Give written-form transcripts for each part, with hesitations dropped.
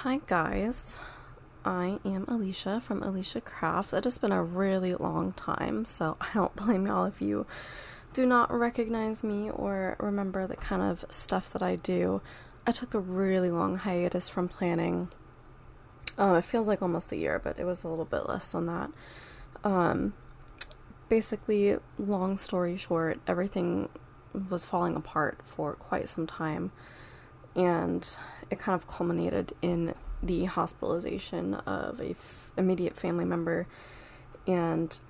Hi guys, I am Alicia from Alicia Crafts. It has been a really long time, so I don't blame y'all if you do not recognize me or remember the kind of stuff that I do. I took a really long hiatus from planning. It feels like almost a year, but it was a little bit less than that. Basically, long story short, everything was falling apart for quite some time, and it kind of culminated in the hospitalization of a immediate family member, and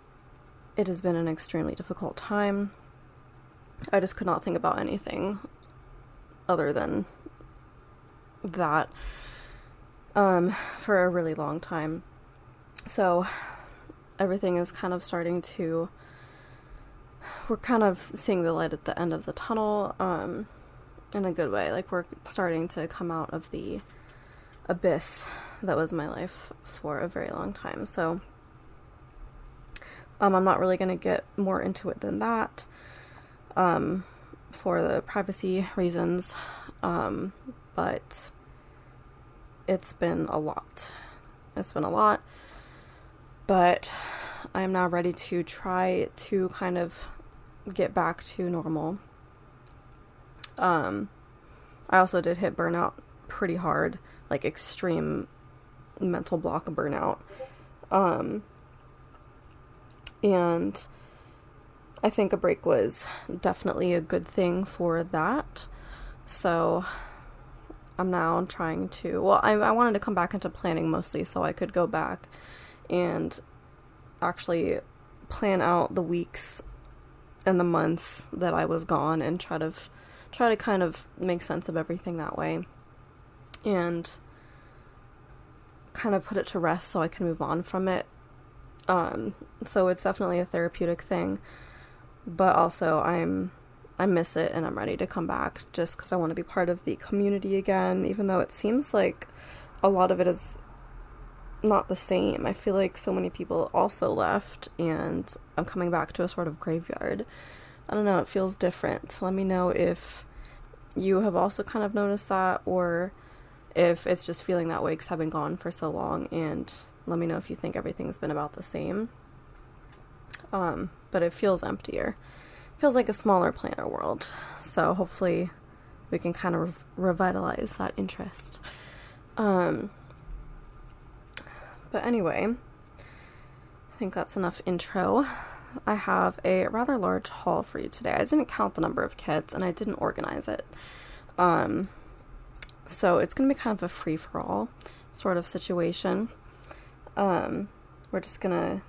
it has been an extremely difficult time. I just could not think about anything other than that for a really long time. So everything is kind of starting to, we're kind of seeing the light at the end of the tunnel, in a good way. Like, we're starting to come out of the abyss that was my life for a very long time. So I'm not really going to get more into it than that, for the privacy reasons, but it's been a lot. But I am now ready to try to kind of get back to normal. I also did hit burnout pretty hard, like extreme mental block burnout. And I think a break was definitely a good thing for that. So I'm now trying to, I wanted to come back into planning mostly so I could go back and actually plan out the weeks and the months that I was gone and try to kind of make sense of everything that way and kind of put it to rest so I can move on from it. So it's definitely a therapeutic thing, but also I miss it and I'm ready to come back just because I want to be part of the community again, even though it seems like a lot of it is not the same. I feel like so many people also left and I'm coming back to a sort of graveyard. I don't know, it feels different. Let me know if you have also kind of noticed that, or if it's just feeling that way because I've been gone for so long, and let me know if you think everything's been about the same. But it feels emptier. It feels like a smaller planner world. So hopefully we can kind of revitalize that interest. But anyway, I think that's enough intro. I have a rather large haul for you today. I didn't count the number of kits and I didn't organize it. So it's going to be kind of a free-for-all sort of situation. We're just going to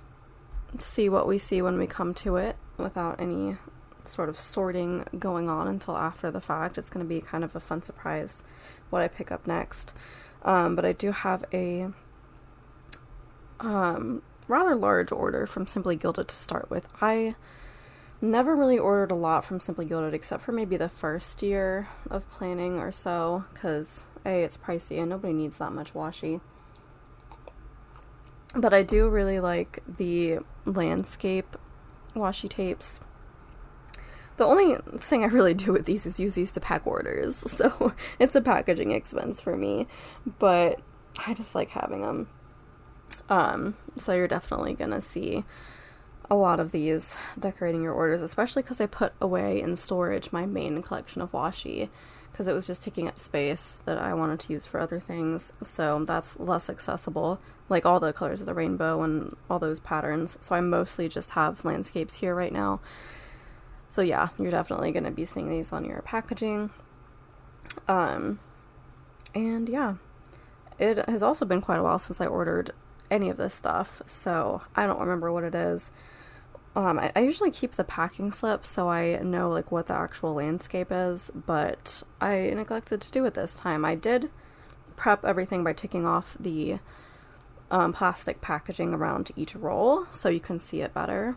see what we see when we come to it without any sort of sorting going on until after the fact. It's going to be kind of a fun surprise what I pick up next. But I do have a rather large order from Simply Gilded to start with. I never really ordered a lot from Simply Gilded except for maybe the first year of planning or so, because A, it's pricey and nobody needs that much washi. But I do really like the landscape washi tapes. The only thing I really do with these is use these to pack orders, so it's a packaging expense for me, but I just like having them. So you're definitely gonna see a lot of these decorating your orders, especially because I put away in storage my main collection of washi because it was just taking up space that I wanted to use for other things, so that's less accessible, like all the colors of the rainbow and all those patterns. So I mostly just have landscapes here right now. So yeah, you're definitely gonna be seeing these on your packaging. And yeah, it has also been quite a while since I ordered any of this stuff, so I don't remember what it is. I usually keep the packing slip so I know like what the actual landscape is, but I neglected to do it this time. I did prep everything by taking off the plastic packaging around each roll so you can see it better,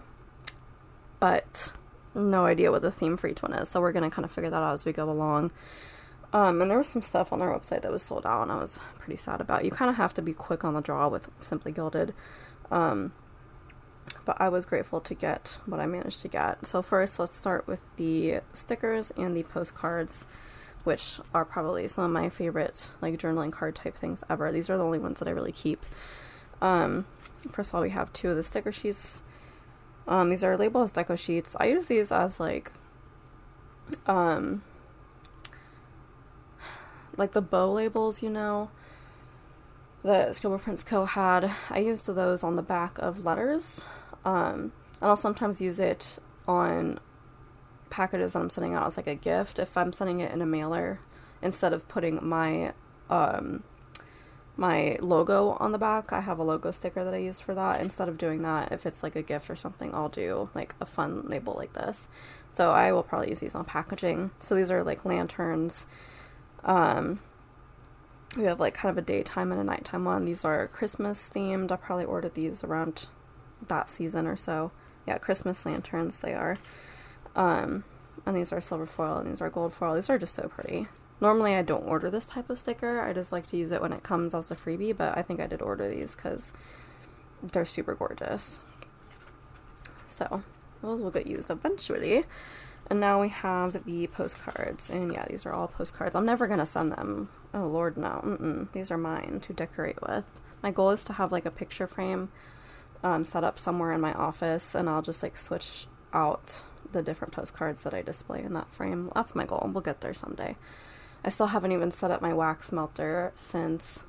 but no idea what the theme for each one is, so we're gonna kind of figure that out as we go along. And there was some stuff on their website that was sold out and I was pretty sad about. You kind of have to be quick on the draw with Simply Gilded. But I was grateful to get what I managed to get. So first, let's start with the stickers and the postcards. which are probably some of my favorite like journaling card type things ever. These are the only ones that I really keep. First of all, we have 2 of the sticker sheets. These are labeled as deco sheets. I use these as like the bow labels, you know, that ScribblePrintsCo had. I used those on the back of letters. And I'll sometimes use it on packages that I'm sending out as like a gift. If I'm sending it in a mailer, instead of putting my my logo on the back, I have a logo sticker that I use for that. Instead of doing that, if it's like a gift or something, I'll do like a fun label like this. So I will probably use these on packaging. So these are like lanterns. We have like kind of a daytime and a nighttime one. These are Christmas themed. I probably ordered these around that season or so. Yeah, Christmas lanterns they are. And these are silver foil and these are gold foil. These are just so pretty. Normally I don't order this type of sticker. I just like to use it when it comes as a freebie, but I think I did order these because they're super gorgeous. So those will get used eventually. And now we have the postcards, and yeah, these are all postcards. I'm never gonna send them. Oh Lord, no. These are mine to decorate with. My goal is to have like a picture frame set up somewhere in my office, and I'll just like switch out the different postcards that I display in that frame. That's my goal. We'll get there someday. I still haven't even set up my wax melter since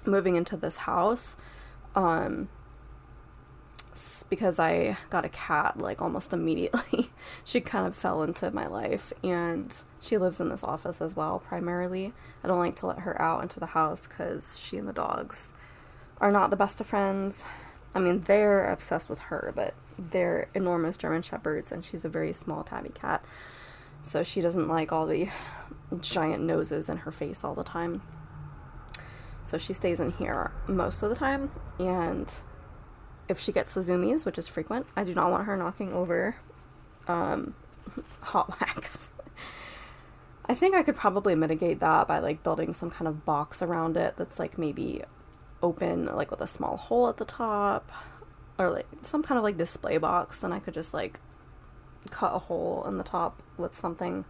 moving into this house. Because I got a cat like almost immediately. She kind of fell into my life, and she lives in this office as well primarily. I don't like to let her out into the house because she and the dogs are not the best of friends. I mean, they're obsessed with her, but they're enormous German Shepherds, and she's a very small tabby cat, so she doesn't like all the giant noses in her face all the time. So she stays in here most of the time, and if she gets the zoomies, which is frequent, I do not want her knocking over hot wax. I think I could probably mitigate that by like building some kind of box around it that's like maybe open, like with a small hole at the top, or like some kind of like display box. Then I could just like cut a hole in the top with something.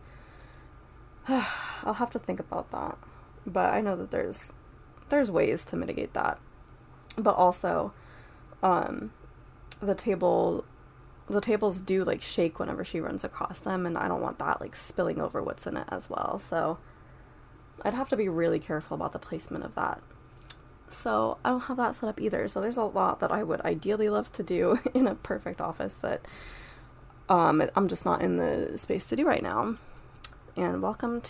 I'll have to think about that, but I know that there's ways to mitigate that. But also the tables do like shake whenever she runs across them, and I don't want that like spilling over what's in it as well, so I'd have to be really careful about the placement of that. So I don't have that set up either, so there's a lot that I would ideally love to do in a perfect office that I'm just not in the space to do right now. And welcome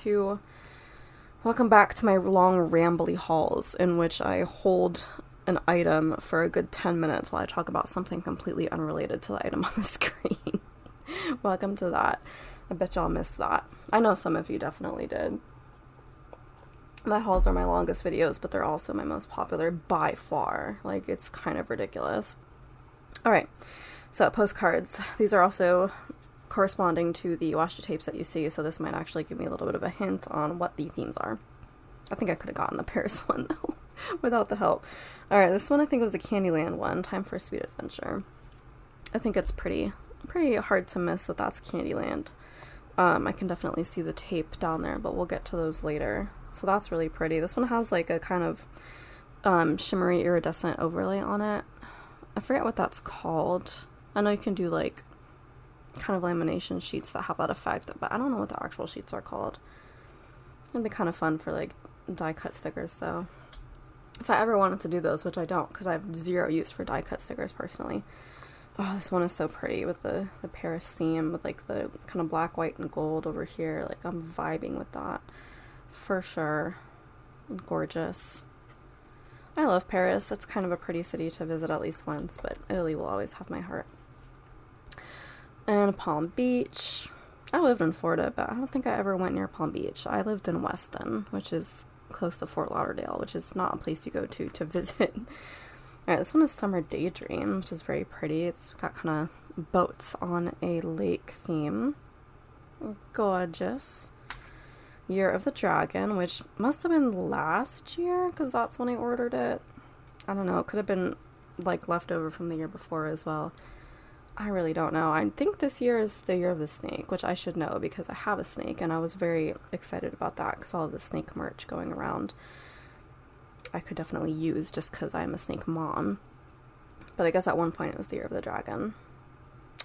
back to my long rambly hauls in which I hold an item for a good 10 minutes while I talk about something completely unrelated to the item on the screen. Welcome to that. I bet y'all missed that. I know some of you definitely did. My hauls are my longest videos, but they're also my most popular by far. Like, it's kind of ridiculous. Alright, so postcards. These are also corresponding to the washi tapes that you see, so this might actually give me a little bit of a hint on what the themes are. I think I could have gotten the Paris one, though, without the help. Alright, this one I think was the Candyland one, Time for a Sweet Adventure. I think it's pretty hard to miss that that's Candyland. I can definitely see the tape down there, but we'll get to those later. So that's really pretty. This one has like a kind of shimmery iridescent overlay on it. I forget what that's called. I know you can do like kind of lamination sheets that have that effect, but I don't know what the actual sheets are called. It'd be kind of fun for like die cut stickers though. If I ever wanted to do those, which I don't because I have zero use for die cut stickers personally. Oh, this one is so pretty with the Paris theme with like the kind of black, white, and gold over here. Like, I'm vibing with that for sure. Gorgeous. I love Paris. It's kind of a pretty city to visit at least once, but Italy will always have my heart. And Palm Beach. I lived in Florida, but I don't think I ever went near Palm Beach. I lived in Weston, which is close to Fort Lauderdale, which is not a place you go to visit. Alright, this one is Summer Daydream, which is very pretty. It's got kind of boats on a lake theme. Gorgeous. Year of the Dragon, which must have been last year, because that's when I ordered it. I don't know, it could have been like leftover from the year before as well. I really don't know. I think this year is the year of the snake, which I should know because I have a snake, and I was very excited about that because all of the snake merch going around I could definitely use just because I'm a snake mom. But I guess at one point it was the year of the dragon.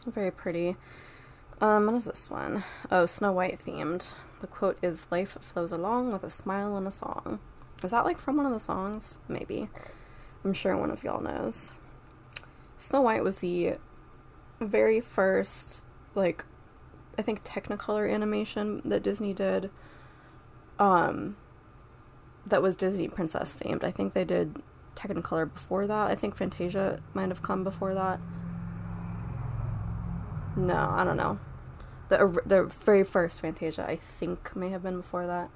Very pretty. What is this one? Oh, Snow White themed. The quote is, "Life flows along with a smile and a song." Is that like from one of the songs? Maybe. I'm sure one of y'all knows. Snow White was the very first, like, I think Technicolor animation that Disney did, that was Disney princess themed. I think they did Technicolor before that. I think Fantasia might have come before that. No, I don't know. The very first Fantasia, I think, may have been before that.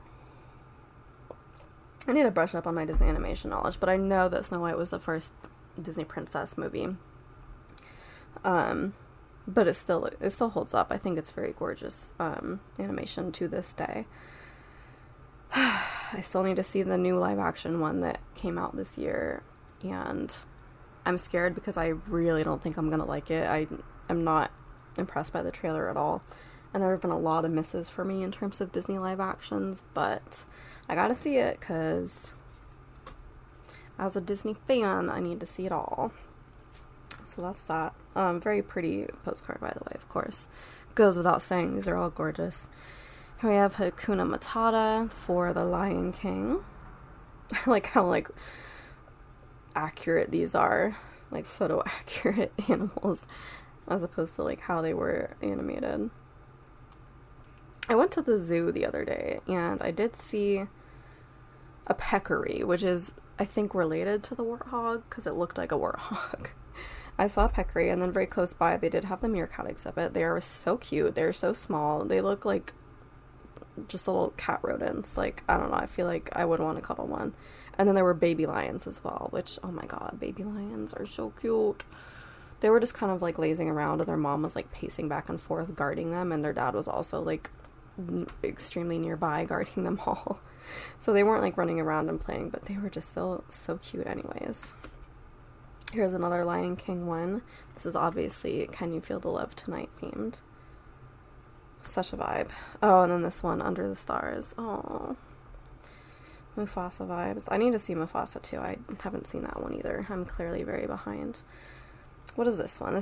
I need to brush up on my Disney animation knowledge, but I know that Snow White was the first Disney princess movie. But it still holds up. I think it's very gorgeous animation to this day. I still need to see the new live action one that came out this year, and I'm scared because I really don't think I'm gonna like it. I'm not impressed by the trailer at all, and there have been a lot of misses for me in terms of Disney live actions, but I gotta see it because as a Disney fan I need to see it all. So that's that. Very pretty postcard, by the way, of course. Goes without saying, these are all gorgeous. Here we have Hakuna Matata for the Lion King. I like how, like, accurate these are. Like, photo accurate animals, as opposed to, like, how they were animated. I went to the zoo the other day, and I did see a peccary, which is, I think, related to the warthog, because it looked like a warthog. I saw a peccary, and then very close by, they did have the meerkat exhibit. They are so cute. They're so small. They look like just little cat rodents. Like, I don't know. I feel like I would want to cuddle one. And then there were baby lions as well, which, oh my god, baby lions are so cute. They were just kind of, like, lazing around, and their mom was, like, pacing back and forth, guarding them, and their dad was also, like, extremely nearby, guarding them all. So they weren't, like, running around and playing, but they were just so cute anyways. Here's another Lion King one. This is obviously Can You Feel the Love Tonight themed. Such a vibe. Oh, and then this one, Under the Stars. Oh, Mufasa vibes. I need to see Mufasa too. I haven't seen that one either. I'm clearly very behind. What is this one?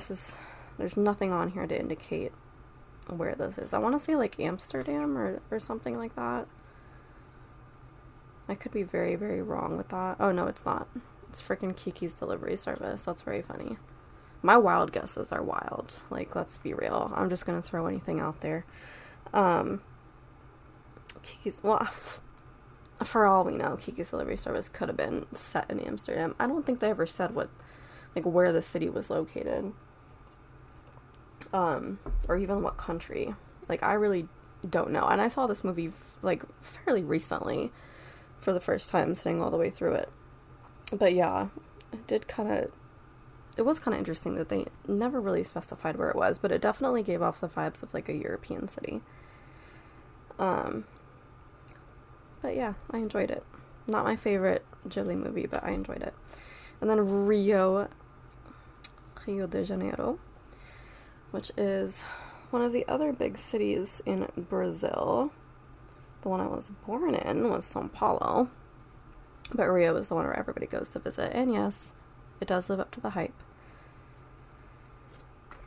There's nothing on here to indicate where this is. I want to say like Amsterdam or something like that. I could be very, very wrong with that. Oh, no, it's not. It's freaking Kiki's Delivery Service. That's very funny. My wild guesses are wild. Like, let's be real. I'm just gonna throw anything out there. Kiki's, well, for all we know, Kiki's Delivery Service could have been set in Amsterdam. I don't think they ever said where the city was located. Or even what country. Like, I really don't know. And I saw this movie, like, fairly recently for the first time, sitting all the way through it. But yeah, it was kind of interesting that they never really specified where it was, but it definitely gave off the vibes of, like, a European city. But yeah, I enjoyed it. Not my favorite Ghibli movie, but I enjoyed it. And then Rio de Janeiro, which is one of the other big cities in Brazil. The one I was born in was São Paulo. But Rio is the one where everybody goes to visit. And yes, it does live up to the hype.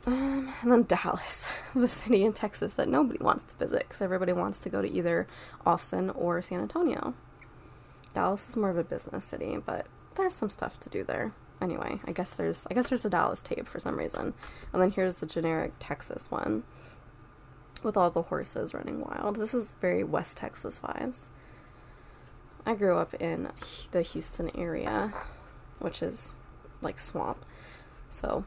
And then Dallas, the city in Texas that nobody wants to visit because everybody wants to go to either Austin or San Antonio. Dallas is more of a business city, but there's some stuff to do there. Anyway, I guess there's a Dallas tape for some reason. And then here's the generic Texas one with all the horses running wild. This is very West Texas vibes. I grew up in the Houston area, which is like swamp, so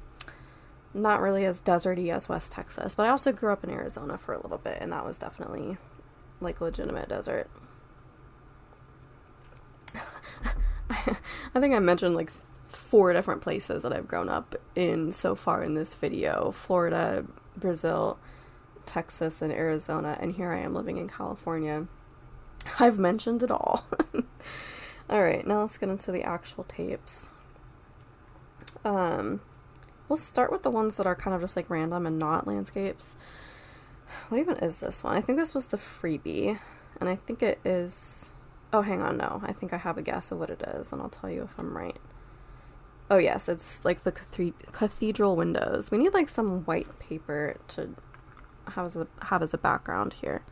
not really as deserty as West Texas, but I also grew up in Arizona for a little bit, and that was definitely like legitimate desert. I think I mentioned like 4 different places that I've grown up in so far in this video: Florida, Brazil, Texas, and Arizona, and here I am living in California. I've mentioned it all. Alright, now let's get into the actual tapes. We'll we'll start with the ones that are kind of just like random and not landscapes. What even is this one? I think this was the freebie, and I think it is, oh, hang on, no. I think I have a guess of what it is, and I'll tell you if I'm right. Oh, yes, it's like the cathedral windows. We need like some white paper to have as a background here.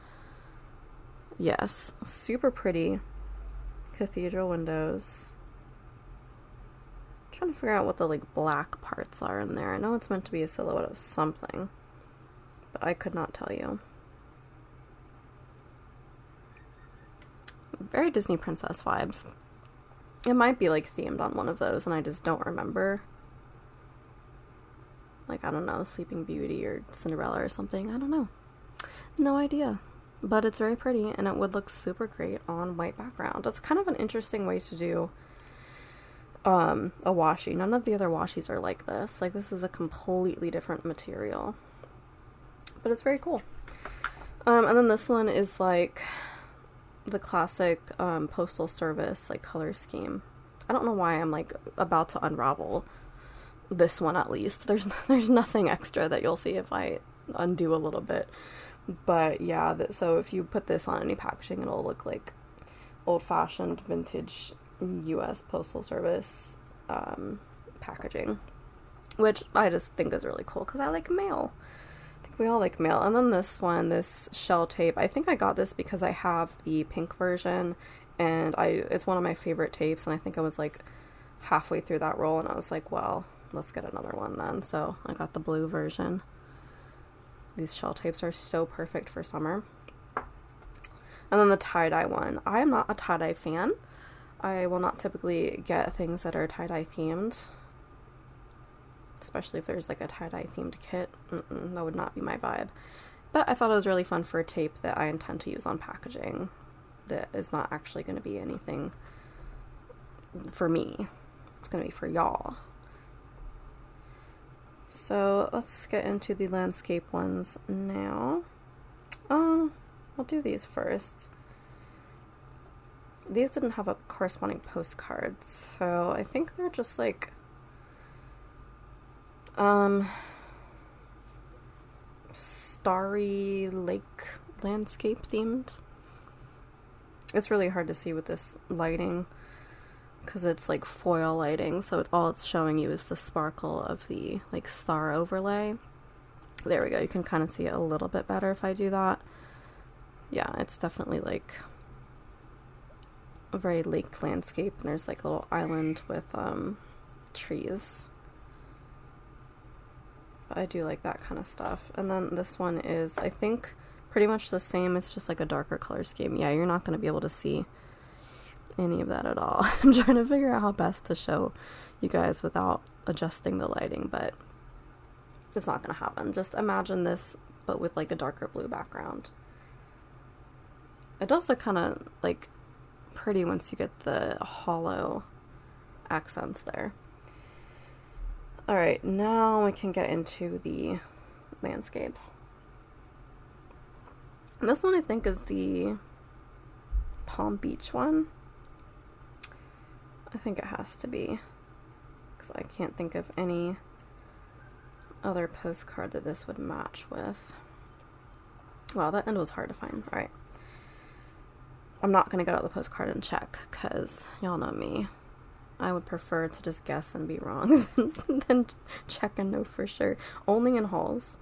Yes, super pretty cathedral windows. I'm trying to figure out what the like black parts are in there. I know it's meant to be a silhouette of something, but I could not tell you. Very Disney princess vibes. It might be like themed on one of those and I just don't remember. Like, I don't know, Sleeping Beauty or Cinderella or something. I don't know. No idea. But it's very pretty and it would look super great on white background. That's kind of an interesting way to do a washi. None of the other washis are like this. Like, this is a completely different material. But it's very cool. And then this one is like the classic postal service like color scheme. I don't know why I'm like about to unravel this one. At least there's nothing extra that you'll see if I undo a little bit, but yeah, so if you put this on any packaging, it'll look like old-fashioned vintage US postal service packaging, which I just think is really cool because I like mail. We all like mail. And then this one, this shell tape, I think I got this because I have the pink version and it's one of my favorite tapes, and I think I was like halfway through that roll and I was like, well, let's get another one then. So I got the blue version. These shell tapes are so perfect for summer. And then the tie-dye one. I am not a tie-dye fan. I will not typically get things that are tie-dye themed, especially if there's like a tie-dye themed kit. That would not be my vibe. But I thought it was really fun for a tape that I intend to use on packaging that is not actually going to be anything for me. It's going to be for y'all. So let's get into the landscape ones now. I'll do these first. These didn't have a corresponding postcard, so I think they're just like starry lake landscape themed. It's really hard to see with this lighting because it's like foil lighting, so all it's showing you is the sparkle of the like star overlay. There we go. You can kind of see it a little bit better if I do that. Yeah, it's definitely like a very lake landscape, and there's like a little island with trees. I do like that kind of stuff. And then this one is, I think, pretty much the same. It's just like a darker color scheme. Yeah, you're not going to be able to see any of that at all. I'm trying to figure out how best to show you guys without adjusting the lighting, but it's not going to happen. Just imagine this, but with like a darker blue background. It does look kind of like pretty once you get the hollow accents there. Alright, now we can get into the landscapes. And this one I think is the Palm Beach one. I think it has to be, because I can't think of any other postcard that this would match with. Wow, that end was hard to find. Alright. I'm not going to get out the postcard and check, because y'all know me. I would prefer to just guess and be wrong than check and know for sure. Only in hauls.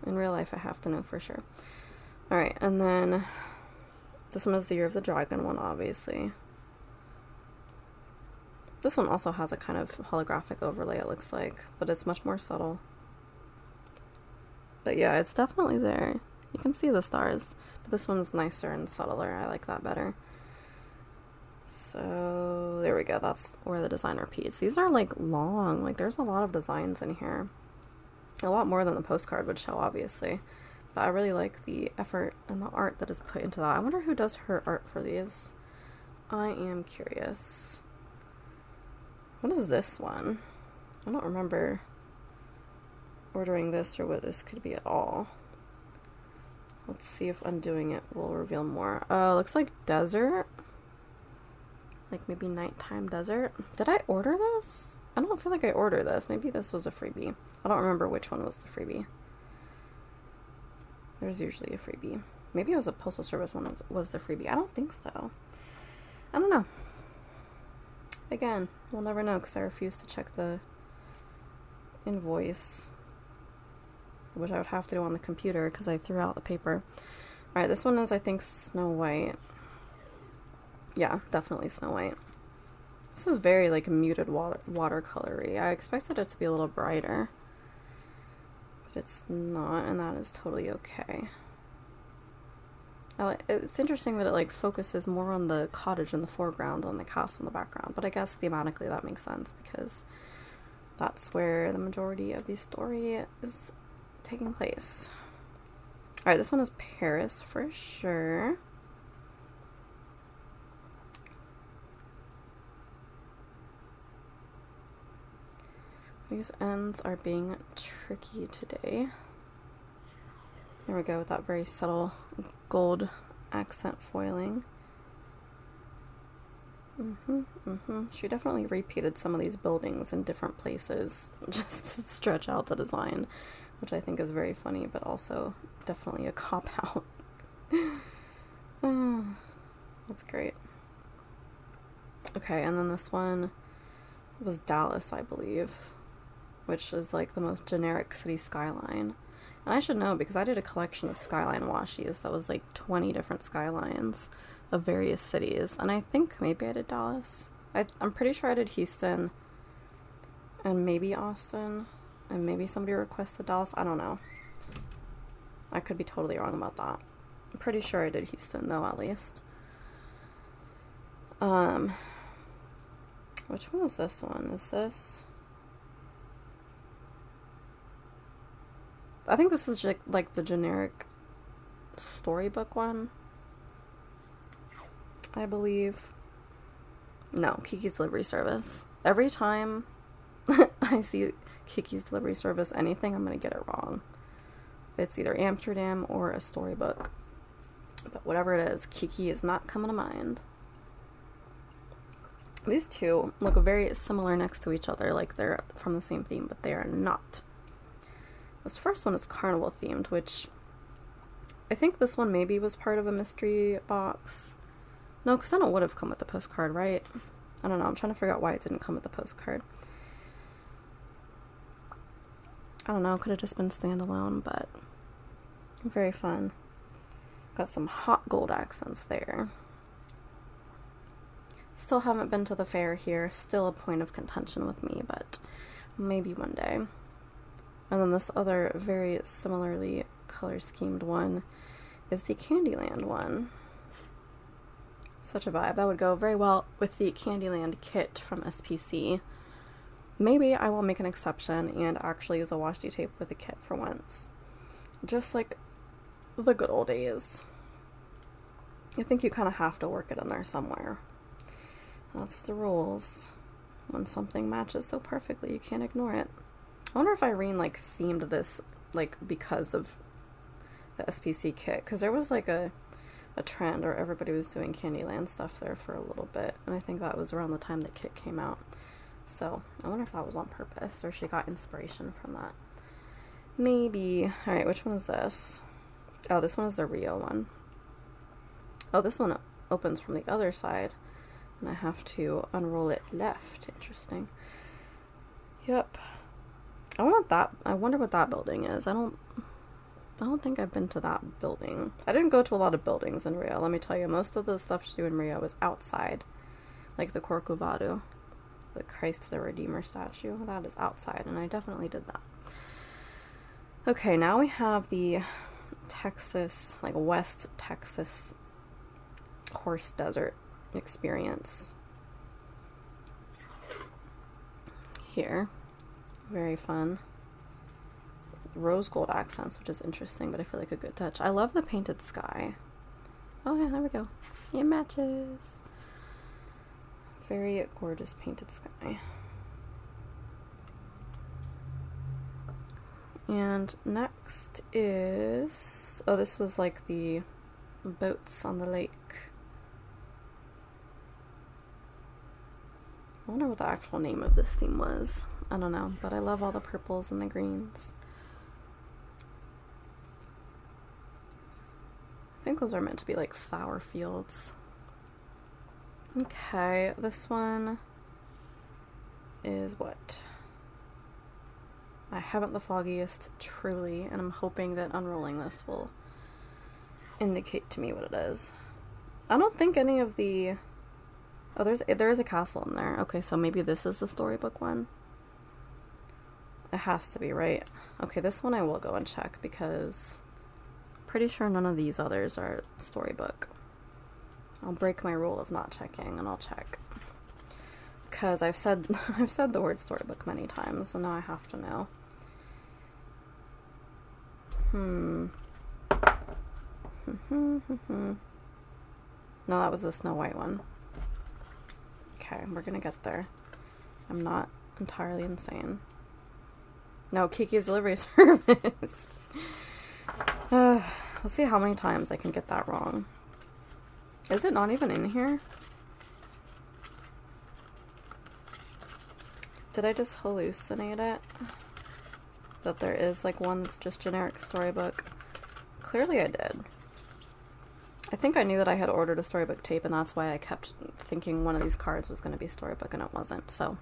In real life, I have to know for sure. Alright, and then this one is the Year of the Dragon one, obviously. This one also has a kind of holographic overlay, it looks like, but it's much more subtle. But yeah, it's definitely there. You can see the stars, but this one's nicer and subtler. I like that better. So there we go. That's where the design repeats. These are like long. Like there's a lot of designs in here. A lot more than the postcard would show, obviously. But I really like the effort and the art that is put into that. I wonder who does her art for these. I am curious. What is this one? I don't remember ordering this or what this could be at all. Let's see if undoing it will reveal more. Oh, looks like desert. Like maybe nighttime desert. Did I order this? I don't feel like I ordered this. Maybe this was a freebie. I don't remember which one was the freebie. There's usually a freebie. Maybe it was a postal service one was the freebie. I don't think so. I don't know. Again, we'll never know because I refuse to check the invoice, which I would have to do on the computer because I threw out the paper. Alright, this one is, I think, Snow White. Yeah, definitely Snow White. This is very, like, muted watercolory. I expected it to be a little brighter, but it's not, and that is totally okay. It's interesting that it, like, focuses more on the cottage in the foreground than the castle in the background, but I guess thematically that makes sense because that's where the majority of the story is taking place. Alright, this one is Paris for sure. These ends are being tricky today. There we go with that very subtle gold accent foiling. She definitely repeated some of these buildings in different places just to stretch out the design, which I think is very funny, but also definitely a cop-out. Oh, that's great. Okay, and then this one was Dallas, I believe, which is like the most generic city skyline. And I should know because I did a collection of skyline washies that was like 20 different skylines of various cities. And I think maybe I did Dallas. I'm pretty sure I did Houston and maybe Austin. And maybe somebody requested Dallas. I don't know. I could be totally wrong about that. I'm pretty sure I did Houston though, at least. Which one is this one? Is this... I think this is like the generic storybook one, I believe. No, Kiki's Delivery Service. Every time I see Kiki's Delivery Service anything, I'm gonna get it wrong. It's either Amsterdam or a storybook. But whatever it is, Kiki is not coming to mind. These two look very similar next to each other, like they're from the same theme, but they are not. This first one is carnival themed, which I think this one maybe was part of a mystery box. No, because then it would have come with the postcard, right? I don't know. I'm trying to figure out why it didn't come with the postcard. I don't know. Could have just been standalone, but very fun. Got some hot gold accents there. Still haven't been to the fair here. Still a point of contention with me, but maybe one day. And then this other very similarly color schemed one is the Candyland one. Such a vibe. That would go very well with the Candyland kit from SPC. Maybe I will make an exception and actually use a washi tape with a kit for once. Just like the good old days. I think you kind of have to work it in there somewhere. That's the rules. When something matches so perfectly, you can't ignore it. I wonder if Irene like themed this like because of the SPC kit, because there was like a trend or everybody was doing Candyland stuff there for a little bit, and I think that was around the time the kit came out. So I wonder if that was on purpose or she got inspiration from that. Maybe. Alright, which one is this? Oh, this one is the Rio one. Oh, this one opens from the other side and I have to unroll it left. Interesting. Yep. I wonder what that building is. I don't think I've been to that building. I didn't go to a lot of buildings in Rio, let me tell you. Most of the stuff to do in Rio is outside. Like the Corcovado, the Christ the Redeemer statue. That is outside, and I definitely did that. Okay, now we have the Texas, like West Texas horse desert experience here. Very fun. Rose gold accents, which is interesting, but I feel like a good touch. I love the painted sky. Oh yeah, there we go. It matches. Very gorgeous painted sky. And next is... oh, this was like the boats on the lake. I wonder what the actual name of this theme was. I don't know, but I love all the purples and the greens. I think those are meant to be like flower fields. Okay, this one is what? I haven't the foggiest, truly, and I'm hoping that unrolling this will indicate to me what it is. I don't think any of the... Oh, there is a castle in there. Okay, so maybe this is the storybook one. It has to be, right? Okay, this one I will go and check because I'm pretty sure none of these others are storybook. I'll break my rule of not checking and I'll check. Because I've said the word storybook many times and now I have to know. No, that was the Snow White one. Okay, we're gonna get there. I'm not entirely insane. No, Kiki's Delivery Service. Let's see how many times I can get that wrong. Is it not even in here? Did I just hallucinate it? That there is like one that's just generic storybook? Clearly I did. I think I knew that I had ordered a storybook tape and that's why I kept thinking one of these cards was going to be storybook and it wasn't. So,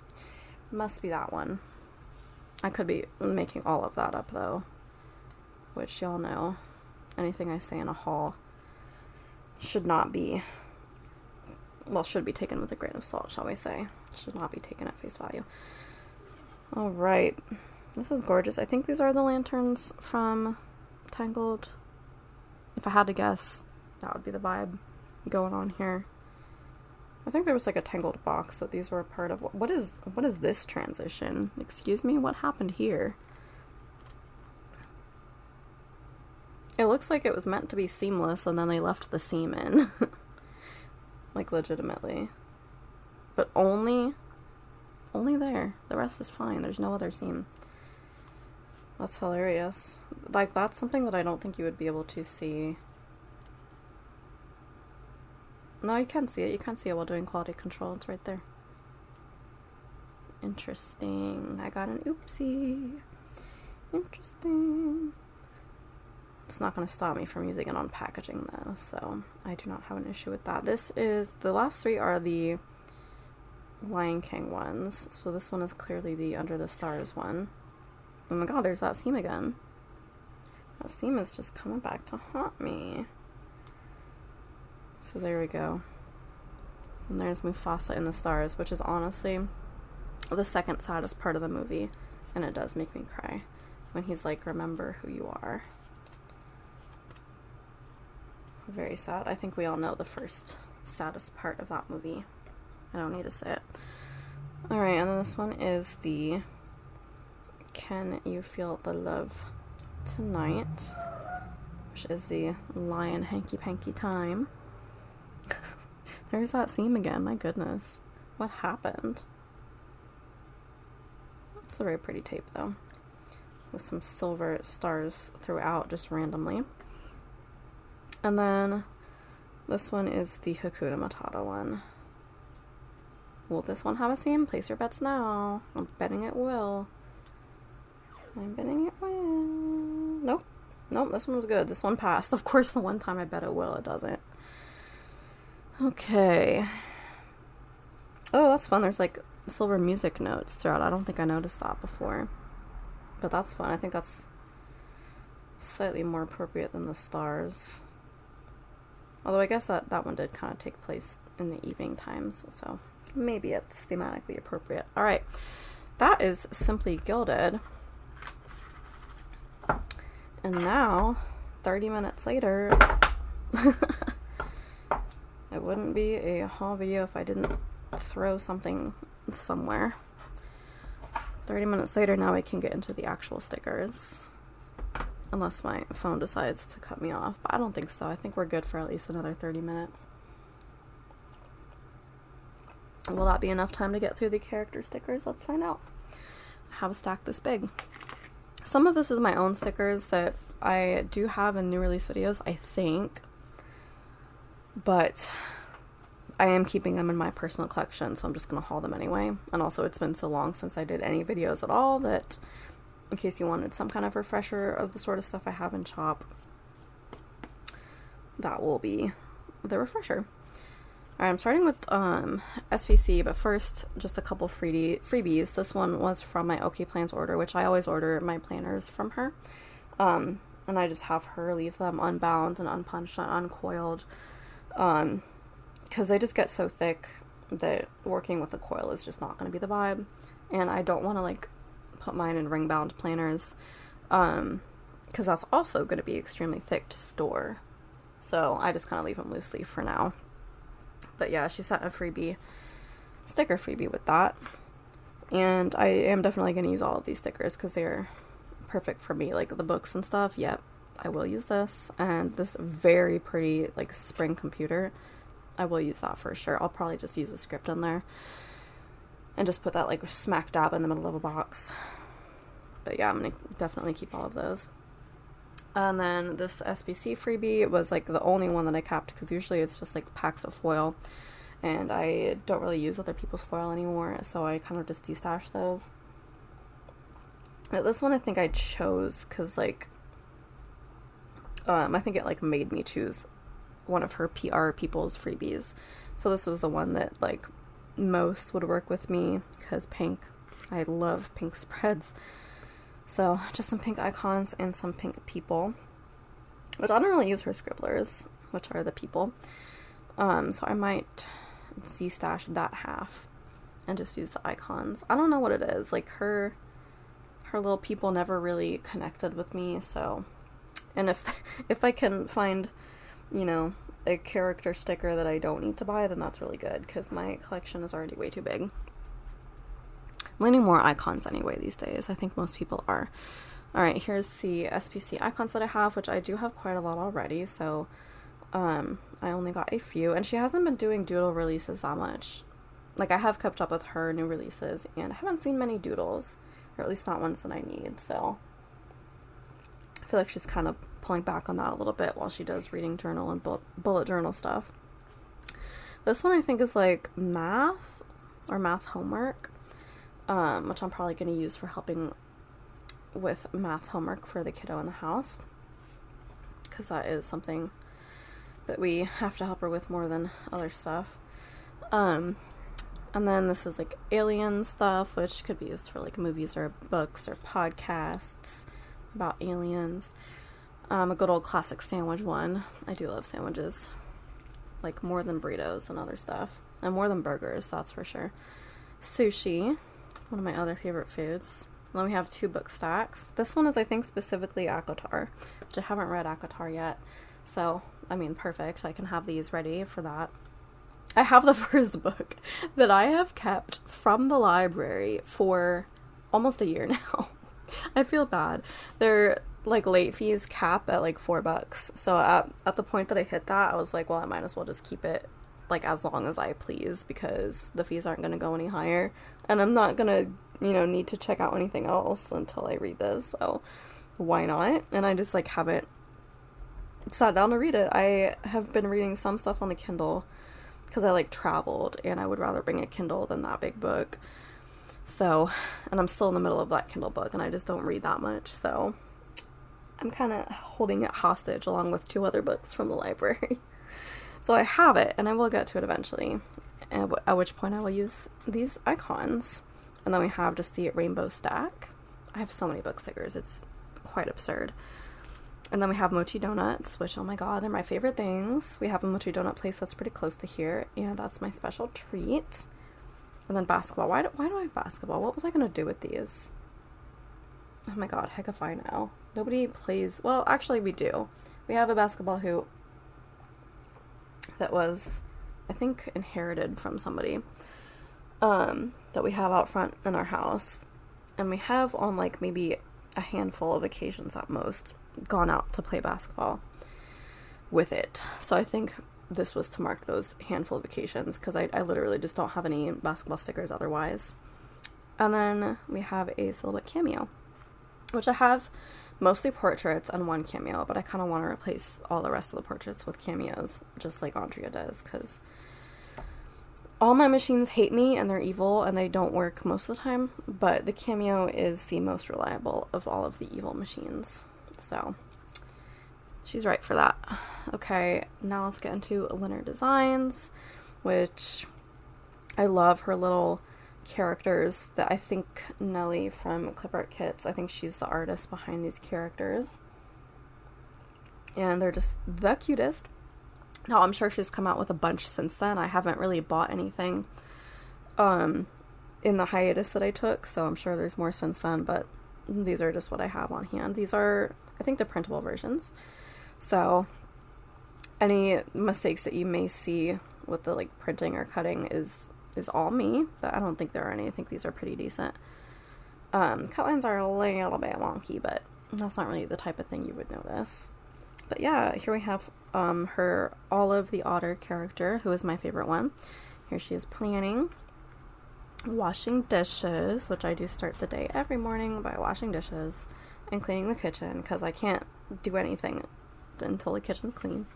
must be that one. I could be making all of that up though, which y'all know. Anything I say in a haul should not be, well, should be taken with a grain of salt, shall we say. Should not be taken at face value. Alright, this is gorgeous. I think these are the lanterns from Tangled. If I had to guess, that would be the vibe going on here. I think there was like a Tangled box that these were a part of. What is this transition? Excuse me, what happened here? It looks like it was meant to be seamless and then they left the seam in. Like legitimately. But only there. The rest is fine. There's no other seam. That's hilarious. Like that's something that I don't think you would be able to see. No, you can see it. You can see it while doing quality control. It's right there. Interesting. I got an oopsie. Interesting. It's not going to stop me from using it on packaging though, so I do not have an issue with that. This is, the last three are the Lion King ones, so this one is clearly the Under the Stars one. Oh my god, there's that seam again. That seam is just coming back to haunt me. So there we go. And there's Mufasa in the stars, which is honestly the second saddest part of the movie, and it does make me cry when he's like, remember who you are. Very sad. I think we all know the first saddest part of that movie. I don't need to say it. Alright, and then this one is the Can You Feel the Love Tonight, which is the lion hanky-panky time. There's that seam again, my goodness. What happened? It's a very pretty tape though, with some silver stars throughout just randomly. And then this one is the Hakuna Matata one. Will this one have a seam? Place your bets now. I'm betting it will. I'm betting it will. Nope. Nope, this one was good. This one passed. Of course, the one time I bet it will, it doesn't. Okay. Oh, that's fun. There's like silver music notes throughout. I don't think I noticed that before. But that's fun. I think that's slightly more appropriate than the stars. Although I guess that one did kind of take place in the evening times, so maybe it's thematically appropriate. Alright, that is simply Gilded. And now, 30 minutes later, it wouldn't be a haul video if I didn't throw something somewhere. 30 minutes later, now we can get into the actual stickers. Unless my phone decides to cut me off, but I don't think so. I think we're good for at least another 30 minutes. Will that be enough time to get through the character stickers? Let's find out. I have a stack this big. Some of this is my own stickers that I do have in new release videos, I think. But I am keeping them in my personal collection, so I'm just going to haul them anyway. And also, it's been so long since I did any videos at all that, in case you wanted some kind of refresher of the sort of stuff I have in shop, that will be the refresher. Alright, I'm starting with SPC, but first, just a couple freebies. This one was from my OK Plans order, which I always order my planners from her. And I just have her leave them unbound and unpunched and uncoiled. Because they just get so thick that working with the coil is just not going to be the vibe. And I don't want to, like, put mine in ring-bound planners, because that's also going to be extremely thick to store. So I just kind of leave them loose leaf for now. But yeah, she sent a sticker freebie with that. And I am definitely going to use all of these stickers because they're perfect for me. Like the books and stuff, yep, I will use this. And this very pretty, like, spring computer, I will use that for sure. I'll probably just use a script in there and just put that, like, smack dab in the middle of a box. But yeah, I'm going to definitely keep all of those. And then this SPC freebie was, like, the only one that I kept, because usually it's just, like, packs of foil, and I don't really use other people's foil anymore, so I kind of just destashed those. But this one I think I chose because, like, I think it, like, made me choose one of her PR people's freebies. So this was the one that, like, most would work with me, because pink, I love pink spreads. So just some pink icons and some pink people, which I don't really use her scribblers, which are the people. So I might stash that half and just use the icons. I don't know what it is, like her little people never really connected with me. So, and if I can find, you know, a character sticker that I don't need to buy, then that's really good, because my collection is already way too big. I'm leaning more icons anyway these days. I think most people are. Alright, here's the SPC icons that I have, which I do have quite a lot already, so I only got a few, and she hasn't been doing doodle releases that much. Like, I have kept up with her new releases, and I haven't seen many doodles, or at least not ones that I need, so I feel like she's kind of pulling back on that a little bit while she does reading journal and bullet journal stuff. This one I think is like math or math homework, which I'm probably going to use for helping with math homework for the kiddo in the house, because that is something that we have to help her with more than other stuff. And then this is like alien stuff, which could be used for like movies or books or podcasts about aliens. A good old classic sandwich one. I do love sandwiches, like more than burritos and other stuff, and more than burgers, that's for sure. Sushi, one of my other favorite foods. And then we have 2 book stacks. This one is, I think, specifically ACOTAR, which I haven't read ACOTAR yet. So, I mean, perfect. I can have these ready for that. I have the first book that I have kept from the library for almost a year now. I feel bad. They're, like, late fees cap at, like, $4. So at the point that I hit that, I was like, well, I might as well just keep it, like, as long as I please, because the fees aren't going to go any higher, and I'm not going to, you know, need to check out anything else until I read this, so why not? And I just, like, haven't sat down to read it. I have been reading some stuff on the Kindle, because I, like, traveled, and I would rather bring a Kindle than that big book. So, and I'm still in the middle of that Kindle book, and I just don't read that much, so I'm kind of holding it hostage along with 2 other books from the library. So I have it, and I will get to it eventually, at which point I will use these icons. And then we have just the rainbow stack. I have so many book stickers, it's quite absurd. And then we have mochi donuts, which, oh my god, they're my favorite things. We have a mochi donut place that's pretty close to here, and that's my special treat. And then basketball. Why do I have basketball? What was I going to do with these? Oh my god, heck if I know. Nobody plays... Well, actually we do. We have a basketball hoop that was, I think, inherited from somebody, that we have out front in our house. And we have, on, like, maybe a handful of occasions at most, gone out to play basketball with it. So I think this was to mark those handful of occasions, because I literally just don't have any basketball stickers otherwise. And then we have a silhouette cameo, which I have mostly portraits and 1 cameo, but I kind of want to replace all the rest of the portraits with cameos, just like Andrea does, because All my machines hate me and they're evil and they don't work most of the time, but the Cameo is the most reliable of all of the evil machines. So she's right for that. Okay, now let's get into LynnerDesigns, which I love her little characters that I think Nellie from Clip Art Kits, I think she's the artist behind these characters. And they're just the cutest. Now, I'm sure she's come out with a bunch since then. I haven't really bought anything in the hiatus that I took, so I'm sure there's more since then, but these are just what I have on hand. These are, I think, the printable versions. So any mistakes that you may see with the like printing or cutting is all me, but I don't think there are any. I think these are pretty decent. Cut lines are a little bit wonky, but that's not really the type of thing you would notice. But yeah, here we have her Olive the Otter character, who is my favorite one. Here she is planning, washing dishes, which I do start the day every morning by washing dishes and cleaning the kitchen, because I can't do anything until the kitchen's clean.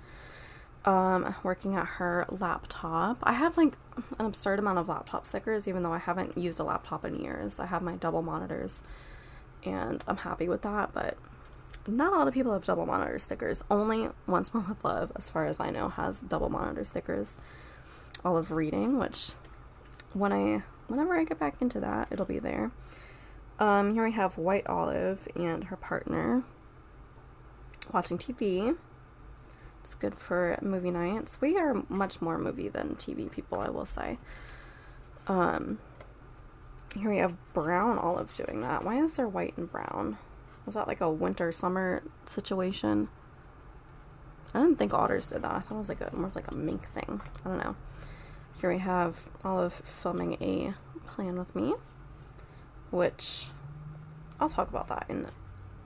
Working at her laptop. I have like an absurd amount of laptop stickers, even though I haven't used a laptop in years. I have my double monitors, and I'm happy with that, but not a lot of people have double monitor stickers. Only Once More With Love, as far as I know, has double monitor stickers. Olive reading, which whenever I get back into that, it'll be there. Here we have White Olive and her partner watching TV. It's good for movie nights. We are much more movie than TV people, I will say. Here we have Brown Olive doing that. Why is there white and brown? Was that like a winter-summer situation? I didn't think otters did that. I thought it was like more like a mink thing. I don't know. Here we have Olive filming a plan with me, which I'll talk about that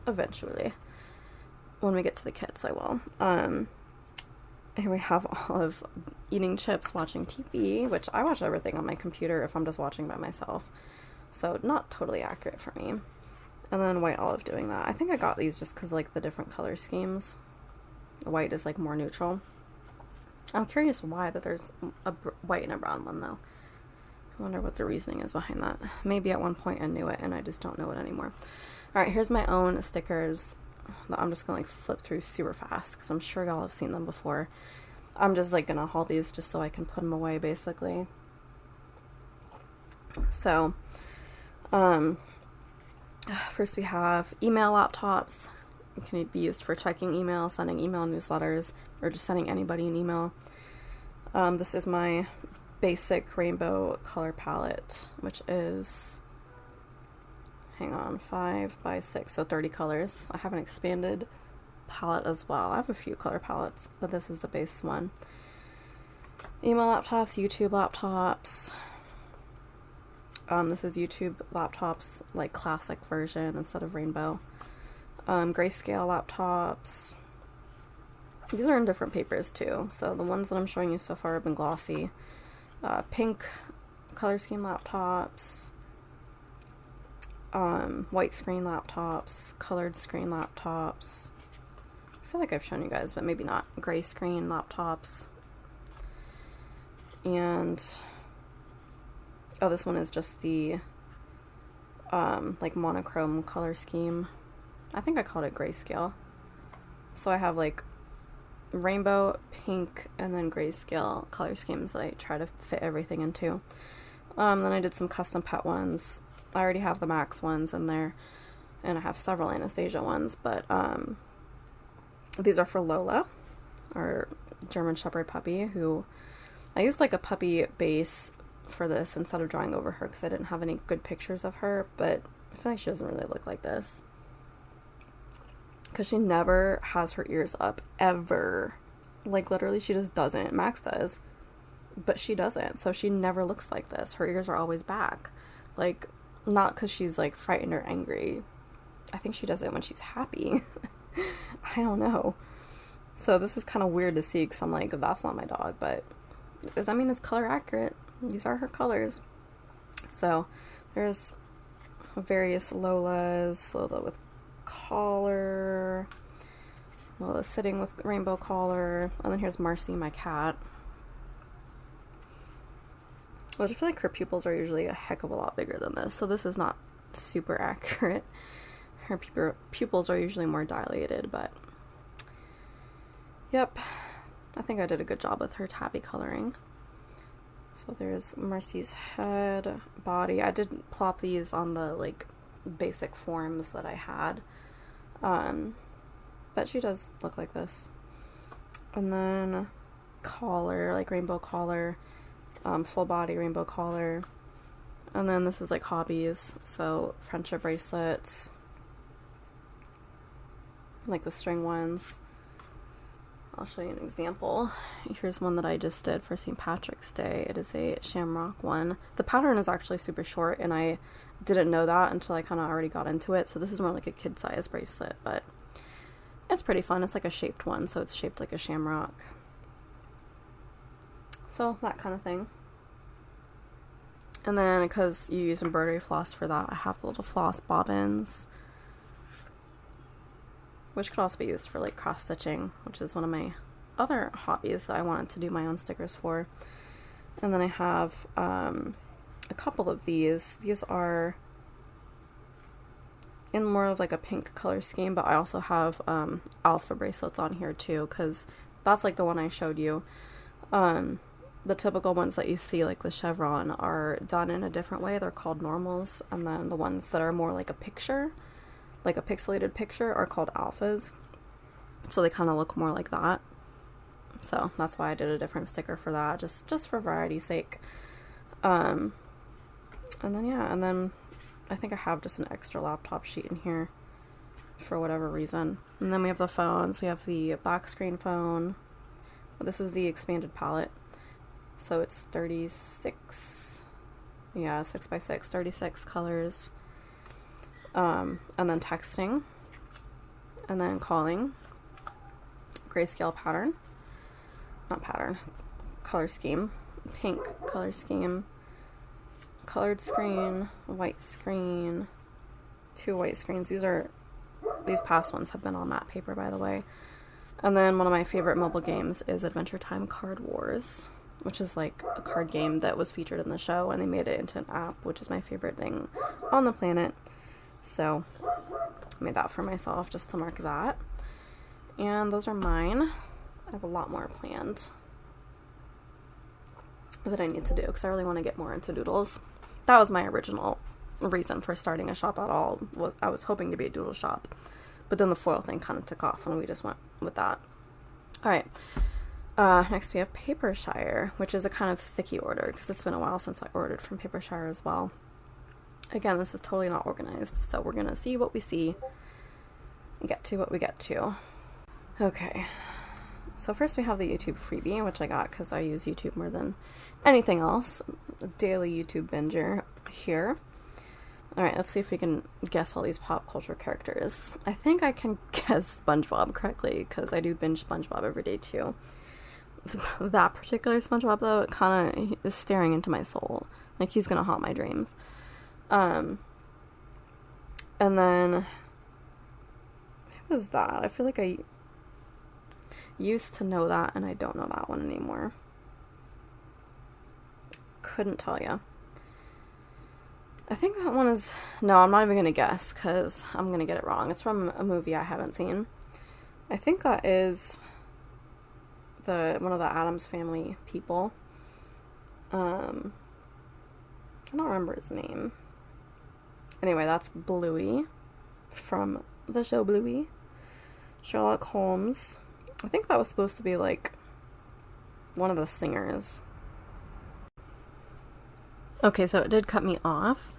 eventually. When we get to the kits, I will. Here we have Olive eating chips, watching TV, which I watch everything on my computer if I'm just watching by myself. So not totally accurate for me. And then White Olive doing that. I think I got these just because like the different color schemes. The white is like more neutral. I'm curious why that there's a white and a brown one though. I wonder what the reasoning is behind that. Maybe at one point I knew it and I just don't know it anymore. Alright, here's my own stickers that I'm just gonna like flip through super fast because I'm sure y'all have seen them before. I'm just like gonna haul these just so I can put them away basically. So, first we have email laptops. It can be used for checking email, sending email newsletters, or just sending anybody an email. This is my basic rainbow color palette, which is, hang on, 5 by 6, so 30 colors. I have an expanded palette as well. I have a few color palettes, but this is the base one. Email laptops, YouTube laptops. This is YouTube laptops, like classic version instead of rainbow. Grayscale laptops. These are in different papers too, so the ones that I'm showing you so far have been glossy. Pink color scheme laptops. White screen laptops, colored screen laptops. I feel like I've shown you guys, but maybe not. Gray screen laptops. And oh, this one is just the like monochrome color scheme. I think I called it grayscale. So I have like rainbow, pink, and then grayscale color schemes that I try to fit everything into. Then I did some custom pet ones. I already have the Max ones in there, and I have several Anastasia ones, but these are for Lola, our German Shepherd puppy, who I used like a puppy base for this instead of drawing over her because I didn't have any good pictures of her, but I feel like she doesn't really look like this because she never has her ears up ever. Like literally she just doesn't. Max does, but she doesn't, so she never looks like this. Her ears are always back, like not because she's like frightened or angry. I think she does it when she's happy. I don't know. So this is kind of weird to see because I'm like, that's not my dog, but I mean it's color accurate. These are her colors. So there's various Lolas. Lola with collar, Lola sitting with rainbow collar, and then here's Marcy, my cat. which I feel like her pupils are usually a heck of a lot bigger than this, so this is not super accurate. Her pupils are usually more dilated, but yep, I think I did a good job with her tabby coloring. So there's Mercy's head, body. I did plop these on the like basic forms that I had, but she does look like this. And then collar, like rainbow collar, full body rainbow collar. And then this is like hobbies, so friendship bracelets, like the string ones. I'll show you an example. Here's one that I just did for St. Patrick's Day. It is a shamrock one. The pattern is actually super short, and I didn't know that until I kind of already got into it. So this is more like a kid-size bracelet, but it's pretty fun. It's like a shaped one, so it's shaped like a shamrock. So that kind of thing. And then because you use embroidery floss for that, I have the little floss bobbins, which could also be used for like cross stitching, which is one of my other hobbies that I wanted to do my own stickers for. And then I have a couple of these. These are in more of like a pink color scheme, but I also have alpha bracelets on here too, because that's like the one I showed you. The typical ones that you see, like the chevron, are done in a different way. They're called normals, and then the ones that are more like a picture, like a pixelated picture, are called alphas. So they kind of look more like that. So that's why I did a different sticker for that, just for variety's sake. And then yeah, and then I think I have just an extra laptop sheet in here for whatever reason. And then we have the phones. We have the back screen phone. This is the expanded palette. So it's 36, yeah, 6x6, 36 colors. And then texting, and then calling, grayscale pattern, not pattern, color scheme, pink color scheme, colored screen, white screen, 2 white screens. These past ones have been on matte paper, by the way. And then one of my favorite mobile games is Adventure Time Card Wars, which is like a card game that was featured in the show, and they made it into an app, which is my favorite thing on the planet. So I made that for myself just to mark that. And those are mine. I have a lot more planned that I need to do because I really want to get more into doodles. That was my original reason for starting a shop at all. I was hoping to be a doodle shop, but then the foil thing kind of took off and we just went with that. All right. Next we have Papershire, which is a kind of thicky order because it's been a while since I ordered from Papershire as well. Again, this is totally not organized, so we're gonna see what we see and get to what we get to. Okay, so first we have the YouTube freebie, which I got because I use YouTube more than anything else. A daily YouTube binger here. Alright, let's see if we can guess all these pop culture characters. I think I can guess SpongeBob correctly because I do binge SpongeBob every day too. That particular SpongeBob, though, it kind of is staring into my soul. Like, he's gonna haunt my dreams. And then who was that? I feel like I used to know that and I don't know that one anymore. Couldn't tell you. I think that one is, no, I'm not even gonna guess because I'm gonna get it wrong. It's from a movie I haven't seen. I think that is one of the Addams Family people. I don't remember his name. Anyway, that's Bluey from the show Bluey. Sherlock Holmes. I think that was supposed to be like one of the singers. Okay, so it did cut me off,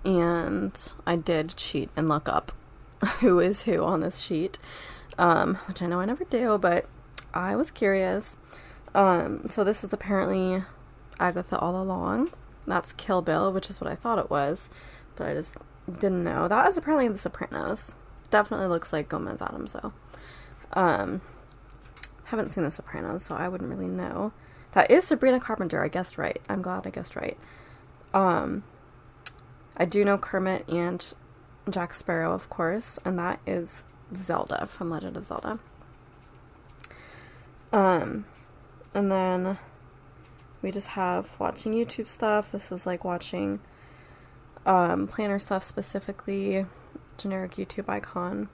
and I did cheat and look up who is who on this sheet, which I know I never do, but I was curious. So this is apparently Agatha all along. That's Kill Bill, which is what I thought it was, but I just didn't know. That is apparently The Sopranos. Definitely looks like Gomez Addams, though. Haven't seen The Sopranos, so I wouldn't really know. That is Sabrina Carpenter. I guessed right. I'm glad I guessed right. I do know Kermit and Jack Sparrow, of course, and that is Zelda from Legend of Zelda. And then we just have watching YouTube stuff. This is like watching planner stuff specifically, generic YouTube icon,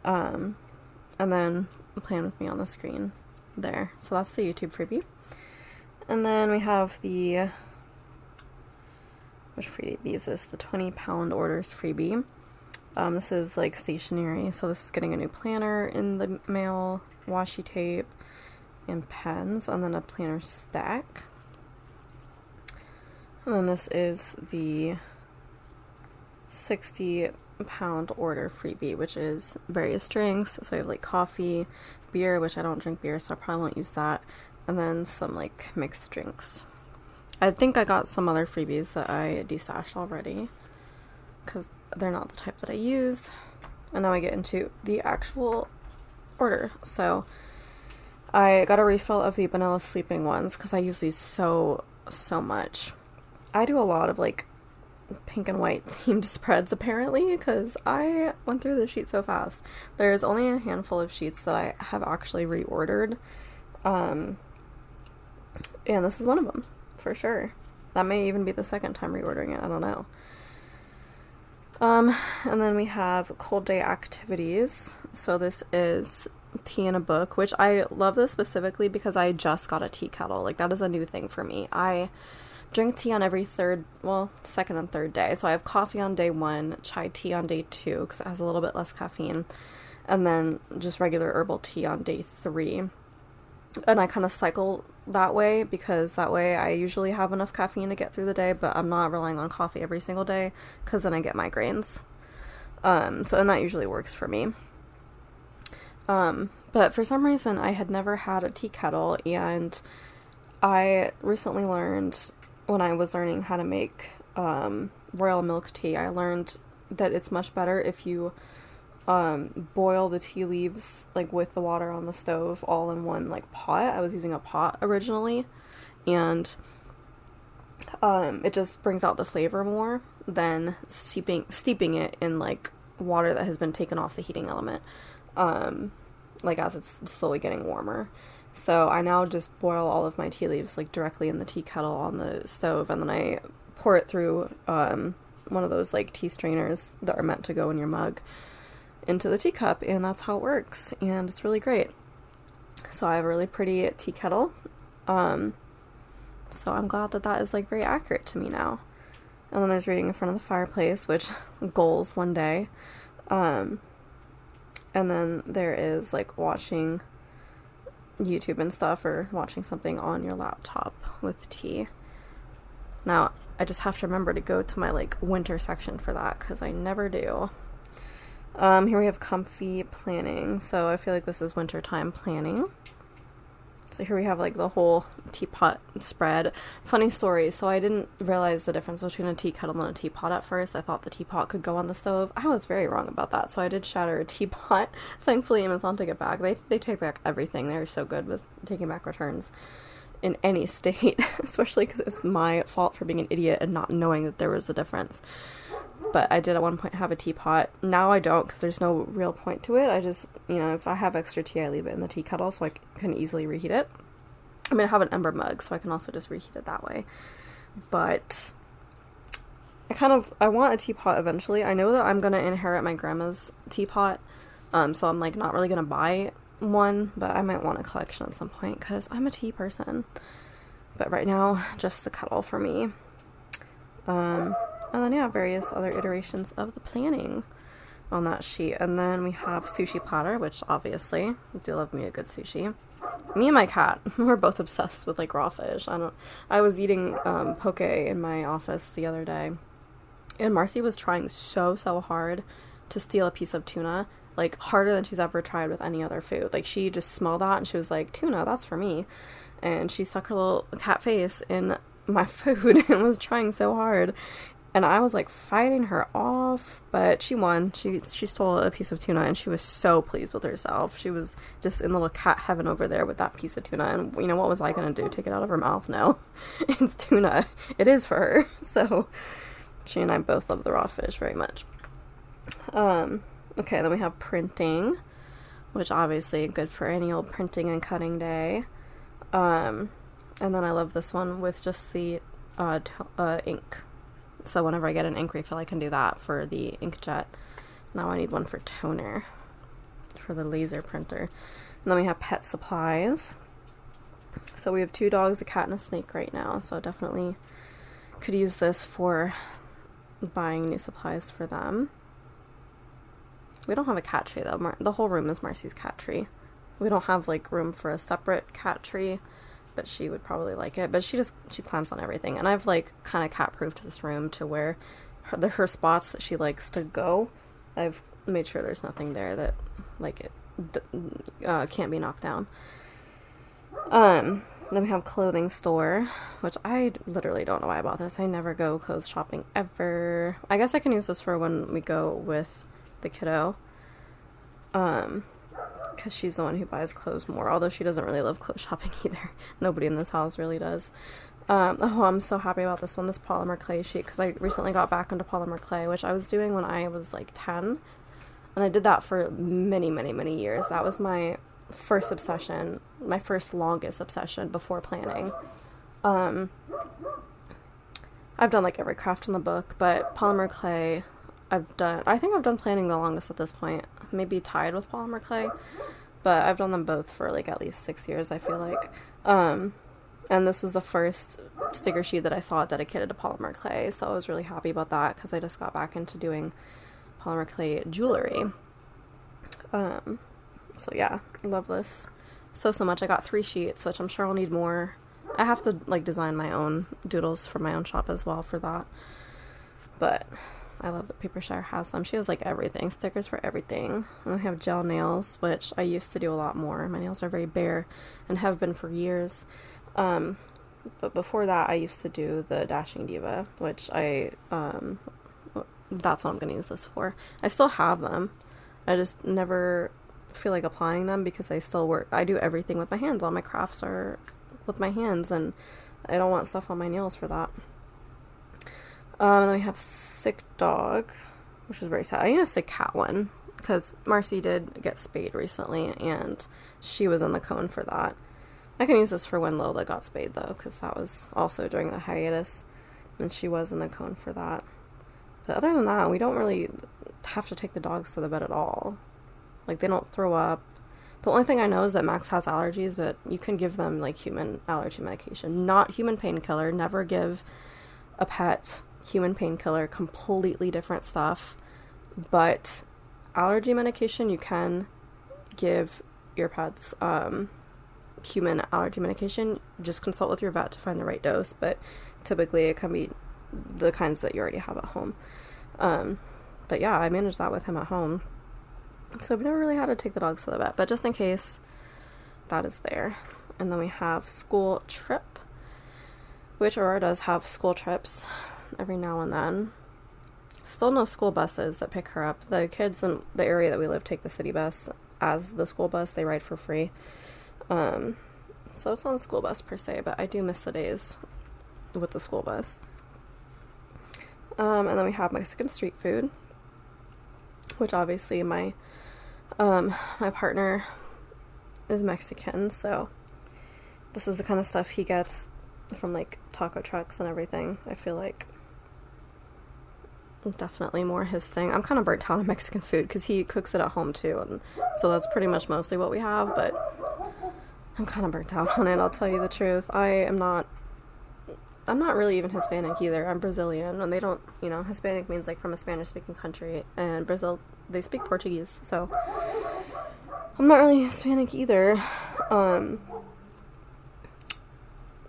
and then plan with me on the screen there. So that's the YouTube freebie. And then we have the, which freebie is this? The 20-pound orders freebie. This is like stationery, so this is getting a new planner in the mail, washi tape, and pens, and then a planner stack. And then this is the 60-pound order freebie, which is various drinks. So we have like coffee, beer, which I don't drink beer, so I probably won't use that, and then some like mixed drinks. I think I got some other freebies that I destashed already because they're not the type that I use. And now I get into the actual order. So I got a refill of the vanilla sleeping ones because I use these so much. I do a lot of like pink and white themed spreads apparently because I went through the sheet so fast. There's only a handful of sheets that I have actually reordered, and this is one of them for sure. That may even be the second time reordering it, I don't know. And then we have cold day activities. So this is tea in a book, which I love this specifically because I just got a tea kettle. Like that is a new thing for me. I drink tea on every second and third day. So I have coffee on day 1, chai tea on day 2 because it has a little bit less caffeine, and then just regular herbal tea on day 3. And I kind of cycle that way because that way I usually have enough caffeine to get through the day, but I'm not relying on coffee every single day because then I get migraines. And that usually works for me. But for some reason I had never had a tea kettle, and I recently learned when I was learning how to make royal milk tea, I learned that it's much better if you boil the tea leaves like with the water on the stove all in one like pot. I was using a pot originally, and it just brings out the flavor more than steeping it in like water that has been taken off the heating element, like as it's slowly getting warmer. So I now just boil all of my tea leaves like directly in the tea kettle on the stove, and then I pour it through one of those like tea strainers that are meant to go in your mug into the teacup, and that's how it works, and it's really great. So I have a really pretty tea kettle, so I'm glad that that is like very accurate to me now. And then there's reading in front of the fireplace, which goals one day, and then there is like watching YouTube and stuff, or watching something on your laptop with tea. Now I just have to remember to go to my like winter section for that because I never do. Here we have comfy planning. So I feel like this is wintertime planning. So here we have like the whole teapot spread. Funny story. So I didn't realize the difference between a tea kettle and a teapot at first. I thought the teapot could go on the stove. I was very wrong about that. So I did shatter a teapot. Thankfully Amazon took it back. They take back everything. They're so good with taking back returns in any state, especially because it's my fault for being an idiot and not knowing that there was a difference. But I did at one point have a teapot. Now I don't because there's no real point to it. I just, if I have extra tea, I leave it in the tea kettle so I can easily reheat it. I mean, I have an ember mug, so I can also just reheat it that way. But I want a teapot eventually. I know that I'm going to inherit my grandma's teapot, so I'm like not really going to buy one, but I might want a collection at some point because I'm a tea person. But right now, just the kettle for me. And then, various other iterations of the planning on that sheet. And then we have sushi platter, which obviously, I do love me a good sushi. Me and my cat, we're both obsessed with like raw fish. I was eating poke in my office the other day, and Marcy was trying so hard to steal a piece of tuna, like harder than she's ever tried with any other food. Like she just smelled that and she was like, "Tuna, that's for me," and she stuck her little cat face in my food and was trying so hard. And I was like fighting her off, but she won. She stole a piece of tuna and she was so pleased with herself. She was just in little cat heaven over there with that piece of tuna. And what was I going to do? Take it out of her mouth? No. It's tuna. It is for her. So she and I both love the raw fish very much. Okay, then we have printing, which obviously good for any old printing and cutting day. And then I love this one with just the ink. So whenever I get an ink refill, I can do that for the inkjet. Now I need one for toner for the laser printer. And then we have pet supplies. So we have 2 dogs, a cat, and a snake right now. So definitely could use this for buying new supplies for them. We don't have a cat tree though. The whole room is Marcy's cat tree. We don't have like room for a separate cat tree, but she would probably like it. But she climbs on everything, and I've like kind of cat proofed this room to where her spots that she likes to go, I've made sure there's nothing there that like it can't be knocked down. Then we have clothing store, which I literally don't know why I bought this. I never go clothes shopping ever. I guess I can use this for when we go with the kiddo, because she's the one who buys clothes more, although she doesn't really love clothes shopping either. Nobody in this house really does. Oh, I'm so happy about this one, this polymer clay sheet, because I recently got back into polymer clay, which I was doing when I was like 10, and I did that for many, many, many years. That was my first obsession, my first longest obsession before planning. I've done like every craft in the book, but polymer clay, I think I've done planning the longest at this point, maybe tied with polymer clay, but I've done them both for like at least 6 years, I feel like. And this was the first sticker sheet that I saw dedicated to polymer clay, so I was really happy about that because I just got back into doing polymer clay jewelry. So yeah, I love this so much. I got 3 sheets, which I'm sure I'll need more. I have to like design my own doodles for my own shop as well for that, but I love that Papershire has them. She has like everything, stickers for everything. And I have gel nails, which I used to do a lot more. My nails are very bare and have been for years. But before that, I used to do the Dashing Diva, which that's what I'm going to use this for. I still have them. I just never feel like applying them because I still work. I do everything with my hands. All my crafts are with my hands, and I don't want stuff on my nails for that. And then we have sick dog, which is very sad. I need a sick cat one because Marcy did get spayed recently, and she was in the cone for that. I can use this for when Lola got spayed though, because that was also during the hiatus, and she was in the cone for that. But other than that, we don't really have to take the dogs to the vet at all. Like, they don't throw up. The only thing I know is that Max has allergies, but you can give them like human allergy medication, not human painkiller. Never give a pet human painkiller, completely different stuff. But allergy medication, you can give your pets human allergy medication. Just consult with your vet to find the right dose, but typically it can be the kinds that you already have at home. But yeah, I managed that with him at home, so I've never really had to take the dogs to the vet, but just in case, that is there. And then we have school trip, which Aurora does have school trips every now and then. Still no school buses that pick her up. The kids in the area that we live take the city bus as the school bus. They ride for free. So it's not a school bus per se, but I do miss the days with the school bus. And then we have Mexican street food, which obviously my partner is Mexican, so this is the kind of stuff he gets from like taco trucks and everything. I feel like definitely more his thing. I'm kind of burnt out on Mexican food because he cooks it at home too, and so that's pretty much mostly what we have, but I'm kind of burnt out on it, I'll tell you the truth. I'm not really even Hispanic either. I'm Brazilian, and they don't, Hispanic means like from a Spanish-speaking country, and Brazil, they speak Portuguese, so I'm not really Hispanic either.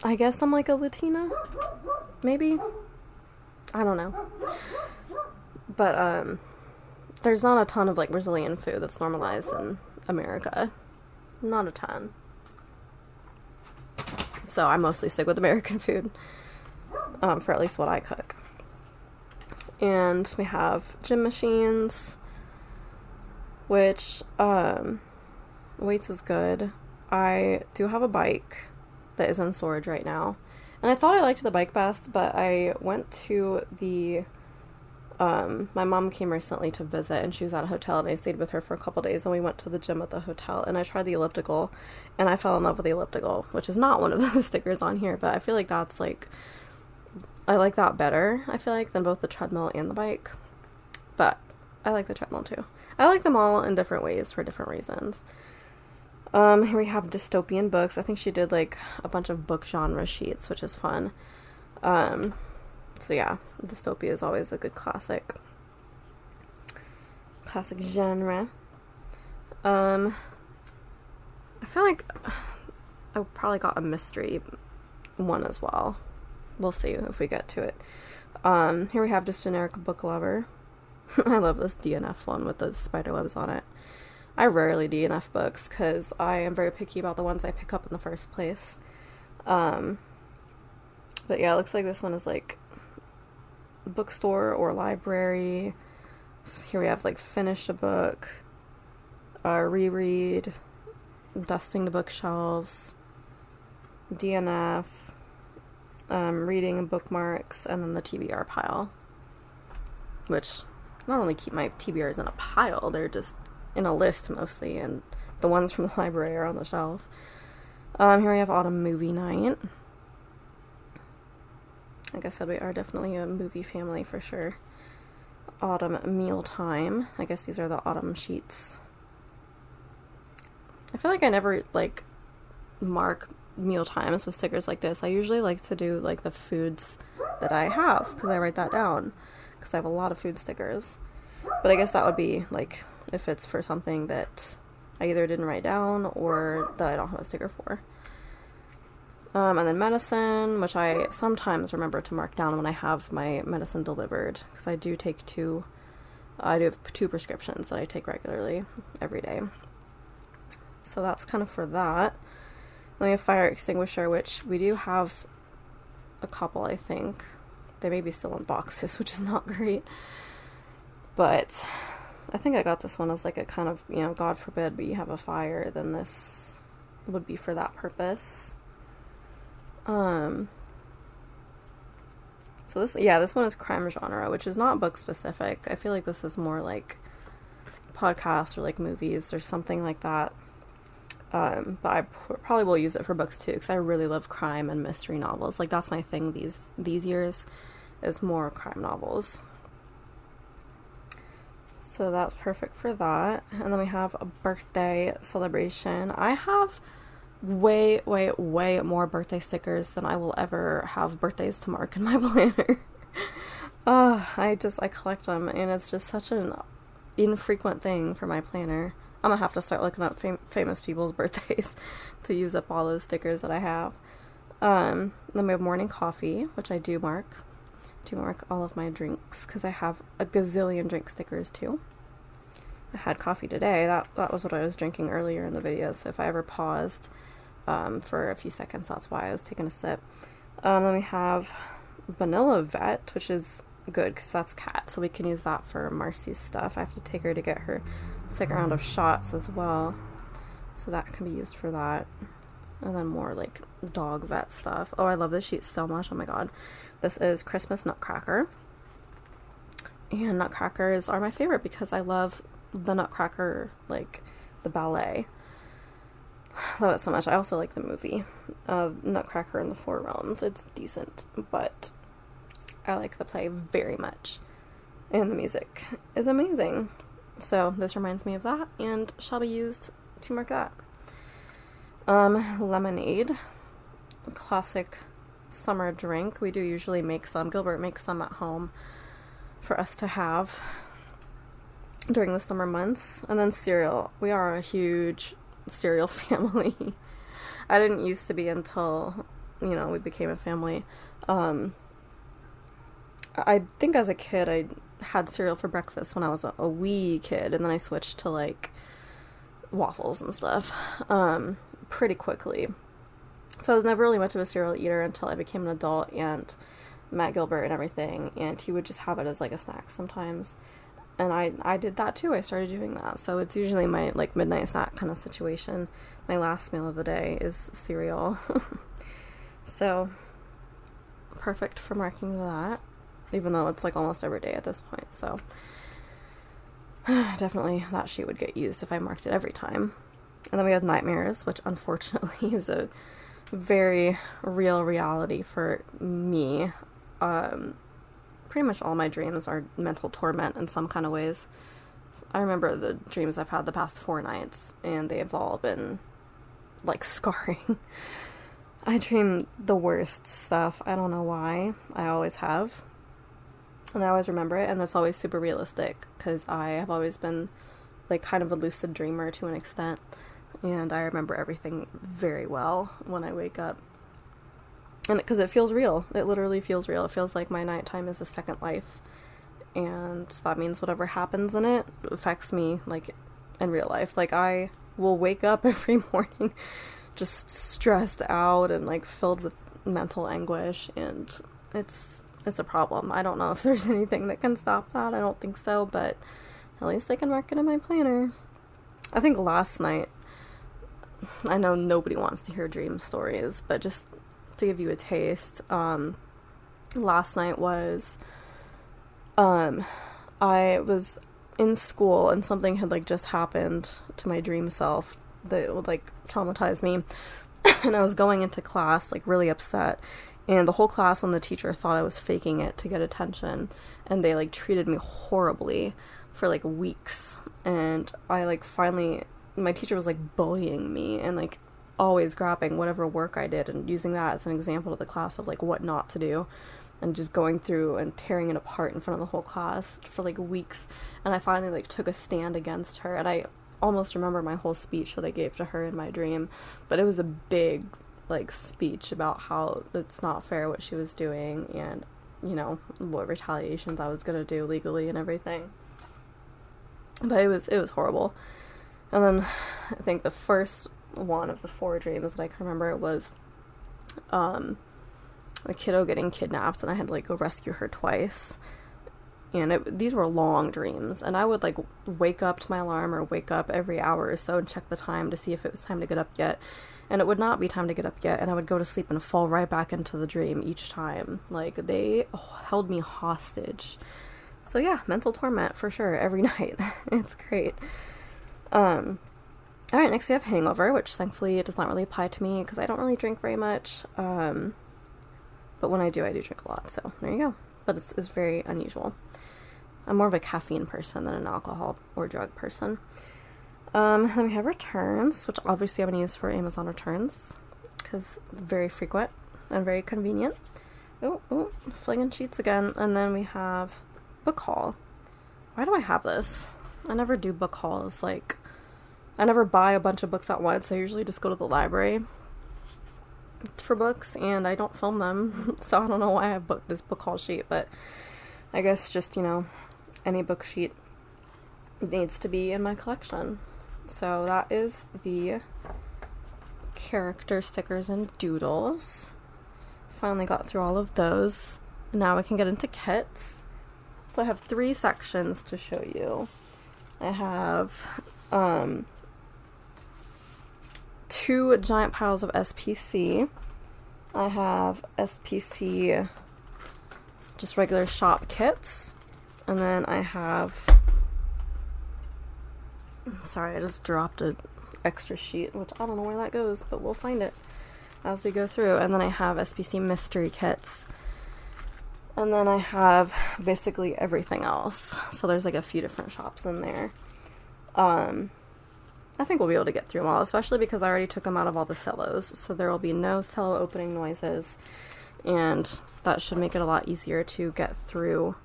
I guess I'm like a Latina, maybe? I don't know. But, there's not a ton of like Brazilian food that's normalized in America. Not a ton. So I mostly stick with American food, for at least what I cook. And we have gym machines, which, weights is good. I do have a bike that is in storage right now, and I thought I liked the bike best, but I went to the My mom came recently to visit, and she was at a hotel, and I stayed with her for a couple days, and we went to the gym at the hotel, and I tried the elliptical, and I fell in love with the elliptical, which is not one of the stickers on here, but I feel like that's like, I like that better, I feel like, than both the treadmill and the bike. But I like the treadmill too. I like them all in different ways for different reasons. Here we have dystopian books. I think she did like a bunch of book genre sheets, which is fun. So yeah, dystopia is always a good classic genre. I feel like I probably got a mystery one as well. We'll see if we get to it. Here we have just generic book lover. I love this DNF one with the spider webs on it. I rarely DNF books because I am very picky about the ones I pick up in the first place. But yeah, it looks like this one is like bookstore or library. Here we have like finished a book, reread, dusting the bookshelves, DNF, reading and bookmarks, and then the TBR pile, which I don't really keep my TBRs in a pile, they're just in a list mostly, and the ones from the library are on the shelf. Here we have autumn movie night. Like I said, we are definitely a movie family for sure. Autumn meal time. I guess these are the autumn sheets. I feel like I never like mark meal times with stickers like this. I usually like to do like the foods that I have because I write that down because I have a lot of food stickers. But I guess that would be like if it's for something that I either didn't write down or that I don't have a sticker for. And then medicine, which I sometimes remember to mark down when I have my medicine delivered, because I do have 2 prescriptions that I take regularly every day. So that's kind of for that. Then we have fire extinguisher, which we do have a couple, I think. They may be still in boxes, which is not great. But I think I got this one as like a kind of, you know, God forbid, but you have a fire, then this would be for that purpose. So this one is crime genre, which is not book specific. I feel like this is more like podcasts or like movies or something like that. But I probably will use it for books too, because I really love crime and mystery novels. Like that's my thing these years, is more crime novels. So that's perfect for that. And then we have a birthday celebration. I have way more birthday stickers than I will ever have birthdays to mark in my planner. I collect them, and it's just such an infrequent thing for my planner. I'm gonna have to start looking up famous people's birthdays to use up all those stickers that I have. Then we have morning coffee, which I do mark all of my drinks because I have a gazillion drink stickers too. I had coffee today. That was what I was drinking earlier in the video, so if I ever paused for a few seconds, that's why I was taking a sip. Then we have vanilla vet, which is good because that's cat, so we can use that for Marcy's stuff. I have to take her to get her second round of shots as well, so that can be used for that. And then more like dog vet stuff. Oh, I love this sheet so much. Oh my god. This is Christmas Nutcracker. And Nutcrackers are my favorite because I love the Nutcracker, like the ballet. Love it so much. I also like the movie, Nutcracker in the Four Realms. It's decent, but I like the play very much. And the music is amazing. So this reminds me of that and shall be used to mark that. Lemonade, a classic summer drink. We do usually make some. Gilbert makes some at home for us to have during the summer months. And then cereal. We are a huge cereal family. I didn't used to be until, you know, we became a family. I think as a kid I had cereal for breakfast when I was a wee kid, and then I switched to like waffles and stuff pretty quickly. So I was never really much of a cereal eater until I became an adult and met Gilbert and everything, and he would just have it as like a snack sometimes. And I did that too. I started doing that. So it's usually my like midnight snack kind of situation. My last meal of the day is cereal. So perfect for marking that. even though it's like almost every day at this point. So definitely that sheet would get used if I marked it every time. And then we had nightmares, which unfortunately is a very real reality for me. Pretty much all my dreams are mental torment in some kind of ways. I remember the dreams I've had the past 4 nights, and they've all been like scarring. I dream the worst stuff. I don't know why. I always have. And I always remember it, and it's always super realistic, because I have always been like kind of a lucid dreamer to an extent, and I remember everything very well when I wake up. And because it feels real. It literally feels real. It feels like my nighttime is a second life, and that means whatever happens in it affects me like in real life. Like I will wake up every morning just stressed out and like filled with mental anguish, and it's a problem. I don't know if there's anything that can stop that. I don't think so, but at least I can mark it in my planner. I think last night, I know nobody wants to hear dream stories, but just to give you a taste, last night was, I was in school and something had like just happened to my dream self that would like traumatize me, and I was going into class like really upset, and the whole class and the teacher thought I was faking it to get attention, and they like treated me horribly for like weeks, and I like finally, my teacher was like bullying me and like always grabbing whatever work I did and using that as an example to the class of like what not to do, and just going through and tearing it apart in front of the whole class for like weeks. And I finally like took a stand against her, and I almost remember my whole speech that I gave to her in my dream, but it was a big like speech about how it's not fair what she was doing, and you know what retaliations I was gonna do legally and everything. But it was horrible. And then I think the first one of the 4 dreams that I can remember, it was a kiddo getting kidnapped, and I had to like go rescue her twice. And these were long dreams, and I would like wake up to my alarm or wake up every hour or so and check the time to see if it was time to get up yet, and it would not be time to get up yet, and I would go to sleep and fall right back into the dream each time. Like they held me hostage. So yeah, mental torment for sure every night. It's great. Alright, next we have hangover, which thankfully it does not really apply to me because I don't really drink very much. But when I do drink a lot, so there you go. But it's very unusual. I'm more of a caffeine person than an alcohol or drug person. Then we have returns, which obviously I'm going to use for Amazon returns because very frequent and very convenient. Oh, flinging sheets again. And then we have book haul. Why do I have this? I never do book hauls. Like, I never buy a bunch of books at once. I usually just go to the library for books, and I don't film them, so I don't know why I have this book haul sheet, but I guess just, you know, any book sheet needs to be in my collection. So that is the character stickers and doodles. Finally got through all of those. Now we can get into kits. So I have 3 sections to show you. I have 2 giant piles of SPC. I have SPC just regular shop kits, and then I have, sorry, I just dropped an extra sheet, which I don't know where that goes, but we'll find it as we go through. And then I have SPC mystery kits, and then I have basically everything else. So there's like a few different shops in there. I think we'll be able to get through them all, especially because I already took them out of all the cellos, so there will be no cello opening noises, and that should make it a lot easier to get through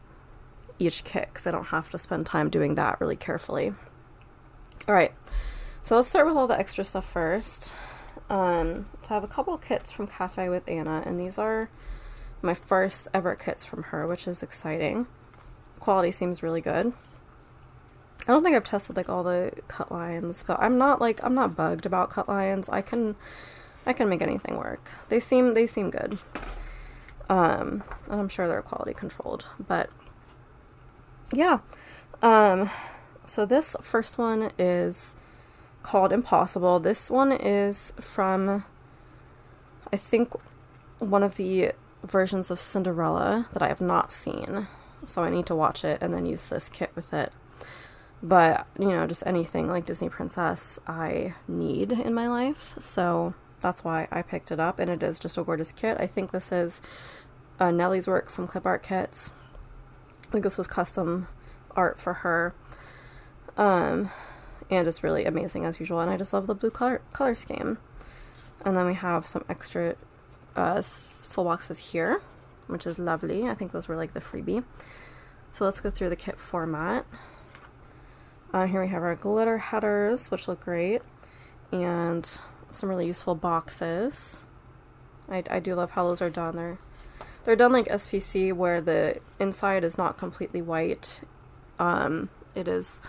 each kit, because I don't have to spend time doing that really carefully. Alright, so let's start with all the extra stuff first. So I have a couple kits from Cafe with Anna, and these are my first ever kits from her, which is exciting. Quality seems really good. I don't think I've tested like all the cut lines, but I'm not bugged about cut lines. I can make anything work. They seem good. And I'm sure they're quality controlled, but yeah. So this first one is called Impossible. This one is from, I think, one of the versions of Cinderella that I have not seen, so I need to watch it and then use this kit with it. But, you know, just anything like Disney Princess I need in my life, so that's why I picked it up, and it is just a gorgeous kit. I think this is Nellie's work from Clip Art Kits. I think this was custom art for her, and it's really amazing as usual, and I just love the blue color scheme. And then we have some extra full boxes here, which is lovely. I think those were like the freebie. So let's go through the kit format. Here we have our glitter headers, which look great, and some really useful boxes. I do love how those are done. They're done like SPC, where the inside is not completely white. It is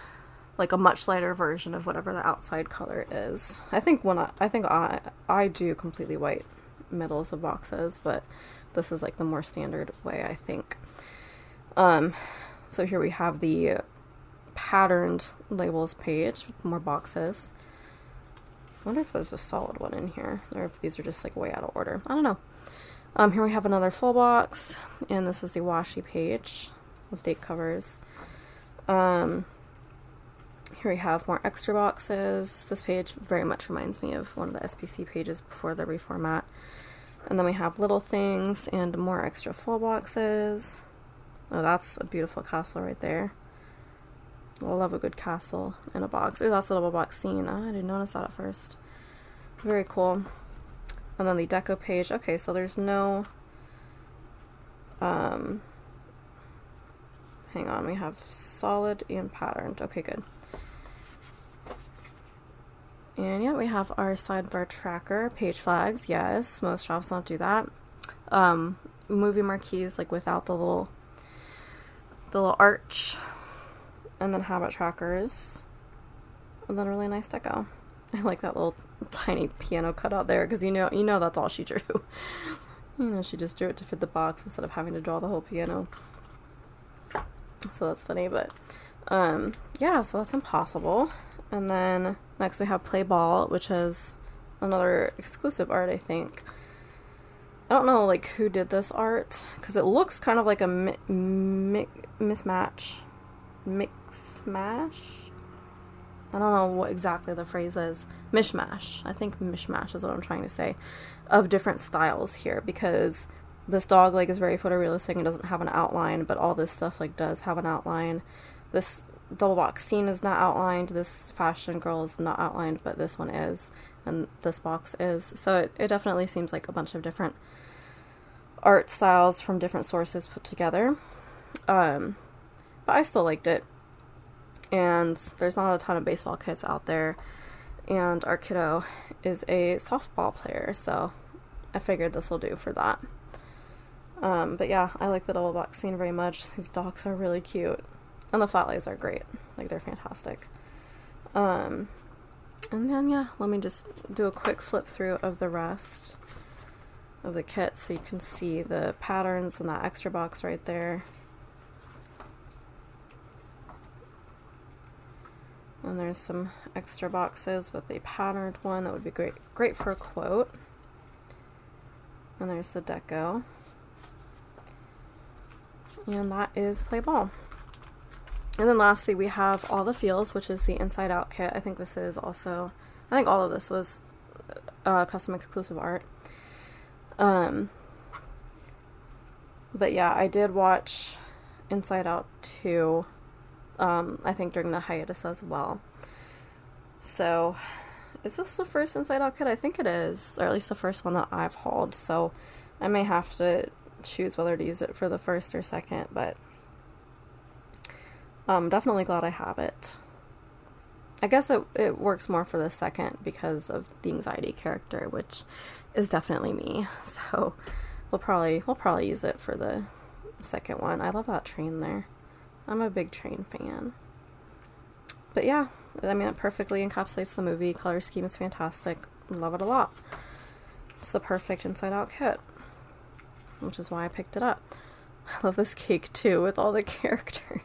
like a much lighter version of whatever the outside color is. I think I do completely white middles of boxes, but this is like the more standard way, I think. So here we have the patterned labels page with more boxes. I wonder if there's a solid one in here, or if these are just like way out of order. I don't know. Here we have another full box, and this is the washi page with date covers. Here we have more extra boxes. This page very much reminds me of one of the SPC pages before the reformat. And then we have little things and more extra full boxes. Oh, that's a beautiful castle right there. I love a good castle in a box. Oh, that's a double box scene. I didn't notice that at first. Very cool. And then the deco page. Okay, so there's no... hang on, we have solid and patterned. Okay, good. And yeah, we have our sidebar tracker, page flags. Yes, most shops don't do that. Movie marquees, like without the little arch. And then habit trackers. And then really nice deco. I like that little tiny piano cutout there, because you know that's all she drew. You know, she just drew it to fit the box instead of having to draw the whole piano. So that's funny, but yeah, so that's Impossible. And then next we have Play Ball, which is another exclusive art, I think. I don't know like who did this art, because it looks kind of like a mismatch. Mix-mash? I don't know what exactly the phrase is. Mishmash. I think mishmash is what I'm trying to say. Of different styles here, because this dog leg is very photorealistic and doesn't have an outline, but all this stuff like does have an outline. This double box scene is not outlined. This fashion girl is not outlined, but this one is, and this box is. So it definitely seems like a bunch of different art styles from different sources put together. But I still liked it. And there's not a ton of baseball kits out there, and our kiddo is a softball player, so I figured this will do for that. But yeah, I like the double box scene very much. These dogs are really cute, and the flat lays are great. Like, they're fantastic. And then yeah, let me just do a quick flip through of the rest of the kit so you can see the patterns in that extra box right there. And there's some extra boxes with a patterned one that would be great for a quote. And there's the deco. And that is Play Ball. And then lastly, we have All the Feels, which is the Inside Out kit. I think all of this was custom exclusive art. But yeah, I did watch Inside Out 2. I think during the hiatus as well. So, is this the first Inside Out kit? I think it is, or at least the first one that I've hauled, so I may have to choose whether to use it for the first or second, but I'm definitely glad I have it. I guess it works more for the second because of the anxiety character, which is definitely me, so we'll probably use it for the second one. I love that train there. I'm a big train fan. But yeah, I mean, it perfectly encapsulates the movie. Color scheme is fantastic. Love it a lot. It's the perfect Inside Out kit, which is why I picked it up. I love this cake too, with all the characters.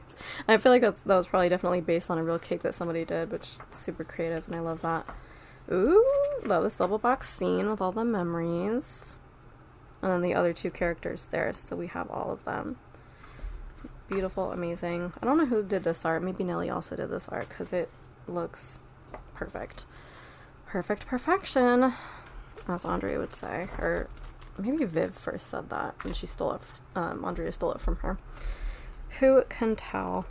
I feel like that was probably definitely based on a real cake that somebody did, which is super creative, and I love that. Ooh, love this double box scene with all the memories. and then the other 2 characters there, so we have all of them. Beautiful, amazing. I don't know who did this art. Maybe Nelly also did this art because it looks perfect. Perfection, as Andrea would say. Or maybe Viv first said that and she stole it. Andrea stole it from her. Who can tell?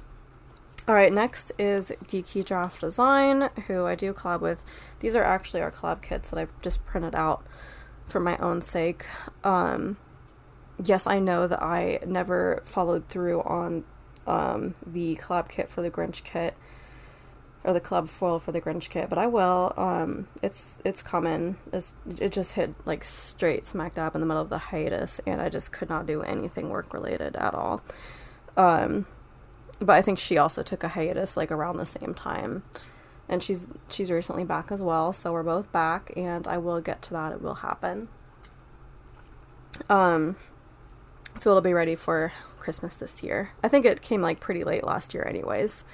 Alright, next is Geeky Draft Design, who I do collab with. These are actually our collab kits that I've just printed out for my own sake. Yes, I know that I never followed through on the collab kit for the Grinch kit, or the collab foil for the Grinch kit, but I will. It's coming. It just hit like straight smack dab in the middle of the hiatus, and I just could not do anything work related at all. But I think she also took a hiatus like around the same time, and she's recently back as well, so we're both back, and I will get to that. It will happen. So it'll be ready for Christmas this year. I think it came like pretty late last year anyways.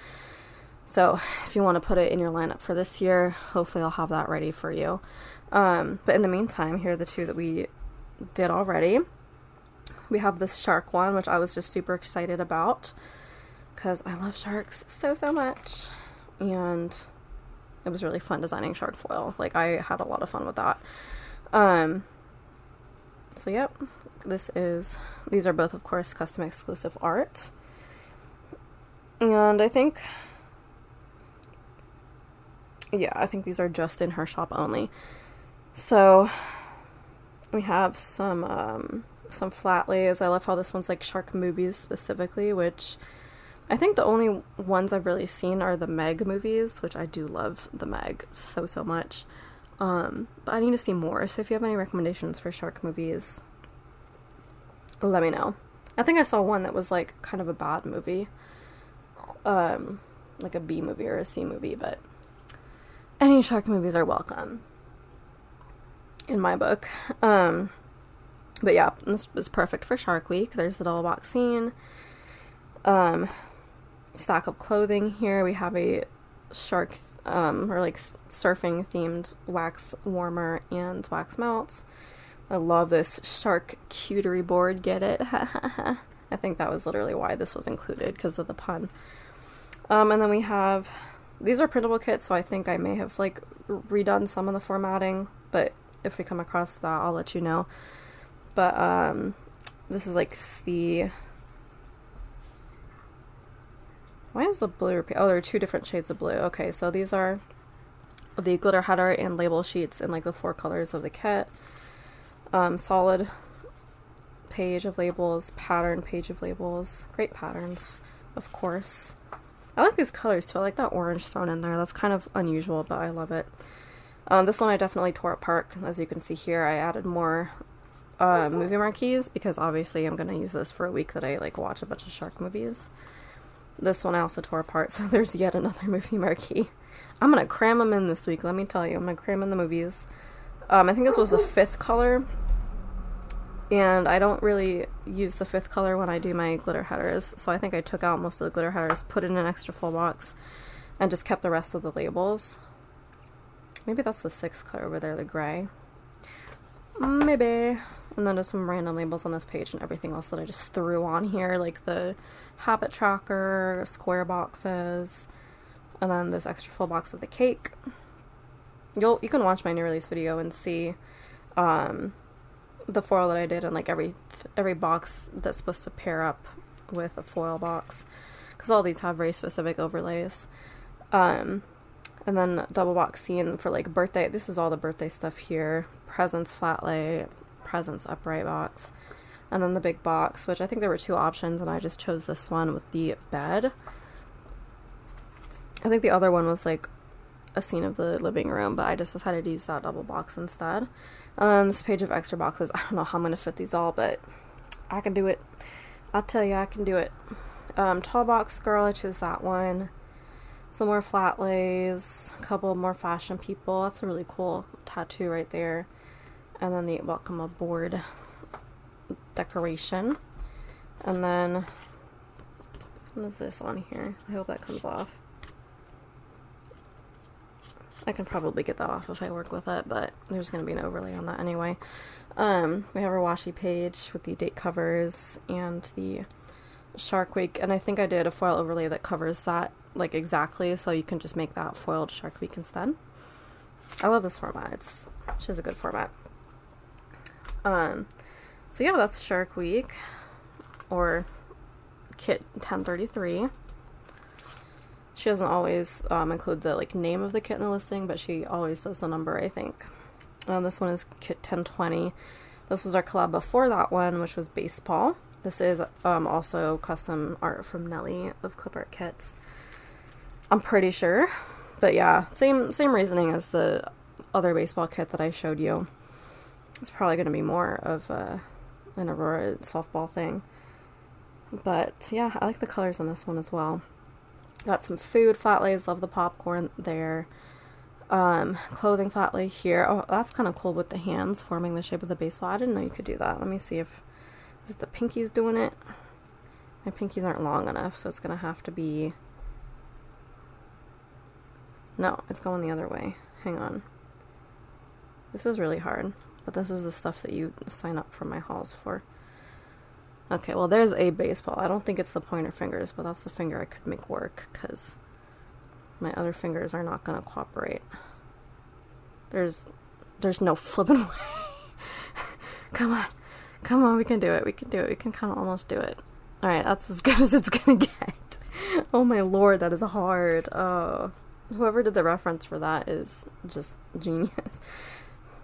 So if you want to put it in your lineup for this year, hopefully I'll have that ready for you. But in the meantime, here are the 2 that we did already. We have this shark one, which I was just super excited about because I love sharks so much. And it was really fun designing shark foil. Like, I had a lot of fun with that. So yep, these are both, of course, custom exclusive art. And I think these are just in her shop only. So we have some flat lays. I love how this one's like shark movies specifically, which I think the only ones I've really seen are the Meg movies, which I do love the Meg so much. But I need to see more, so if you have any recommendations for shark movies, let me know. I think I saw one that was like kind of a bad movie, like a B movie or a C movie, but any shark movies are welcome in my book. But yeah, this is perfect for Shark Week. There's the double box scene. Stack of clothing here. We have a shark or like surfing themed wax warmer and wax melts. I love this shark cutery board, get it? I think that was literally why this was included, because of the pun. And then we have, these are printable kits, so I think I may have like redone some of the formatting, but if we come across that, I'll let you know. But this is like the, why is the blue, oh, there are 2 different shades of blue. Okay, so these are the glitter header and label sheets in like the 4 colors of the kit. Solid page of labels, pattern page of labels, great patterns, of course. I like these colors too. I like that orange thrown in there. That's kind of unusual, but I love it. This one I definitely tore apart. As you can see here, I added more movie marquees because obviously I'm going to use this for a week that I like watch a bunch of shark movies. This one I also tore apart, so there's yet another movie marquee. I'm going to cram them in this week, let me tell you. I'm going to cram in the movies. I think this was the 5th color, and I don't really use the 5th color when I do my glitter headers, so I think I took out most of the glitter headers, put it in an extra full box, and just kept the rest of the labels. Maybe that's the 6th color over there, the gray. Maybe. And then just some random labels on this page and everything else that I just threw on here, like the habit tracker, square boxes, and then this extra full box of the cake. You can watch my new release video and see the foil that I did in like every box that's supposed to pair up with a foil box, because all these have very specific overlays. And then double box scene for like birthday. This is all the birthday stuff here. Presents flat lay, presents upright box, and then the big box, which I think there were 2 options, and I just chose this one with the bed. I think the other one was like a scene of the living room, but I just decided to use that double box instead. And then this page of extra boxes. I don't know how I'm going to fit these all, but I can do it. I'll tell you, I can do it. Tall box girl, I chose that one. Some more flat lays, a couple more fashion people. That's a really cool tattoo right there. And then the welcome aboard decoration. And then, what is this on here? I hope that comes off. I can probably get that off if I work with it, but there's going to be an overlay on that anyway. We have our washi page with the date covers and the Shark Week, and I think I did a foil overlay that covers that like exactly, so you can just make that foiled Shark Week instead. I love this format. It's a good format. So yeah, that's Shark Week, or kit 1033. She doesn't always include the like name of the kit in the listing, but she always does the number, I think. This one is kit 1020. This was our collab before that one, which was baseball. This is also custom art from Nelly of clip art kits, I'm pretty sure. But yeah, same reasoning as the other baseball kit that I showed you. It's probably going to be more of an Aurora softball thing. But yeah, I like the colors on this one as well. Got some food flat lays, love the popcorn there. Clothing flat lay here. Oh, that's kind of cool with the hands forming the shape of the baseball. I didn't know you could do that. Let me see if, is it the pinkies doing it? My pinkies aren't long enough, so it's going to have to be, no, it's going the other way. Hang on. This is really hard, but this is the stuff that you sign up for my hauls for. Okay, well, there's a baseball. I don't think it's the pointer fingers, but that's the finger I could make work, because my other fingers are not going to cooperate. There's no flipping way. Come on, we can do it. We can kind of almost do it. All right, that's as good as it's going to get. Oh my lord, that is hard. Oh, whoever did the reference for that is just genius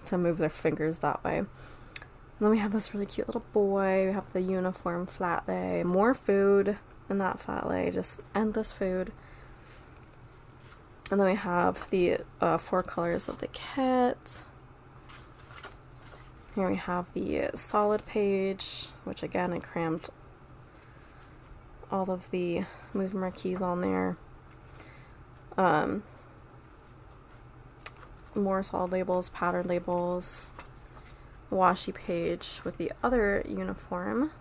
to move their fingers that way. And then we have this really cute little boy. We have the uniform flat lay. More food in that flat lay. Just endless food. And then we have the 4 colors of the kit. Here we have the solid page, which again I crammed all of the move marquees on there. More solid labels, pattern labels. Washi page with the other uniform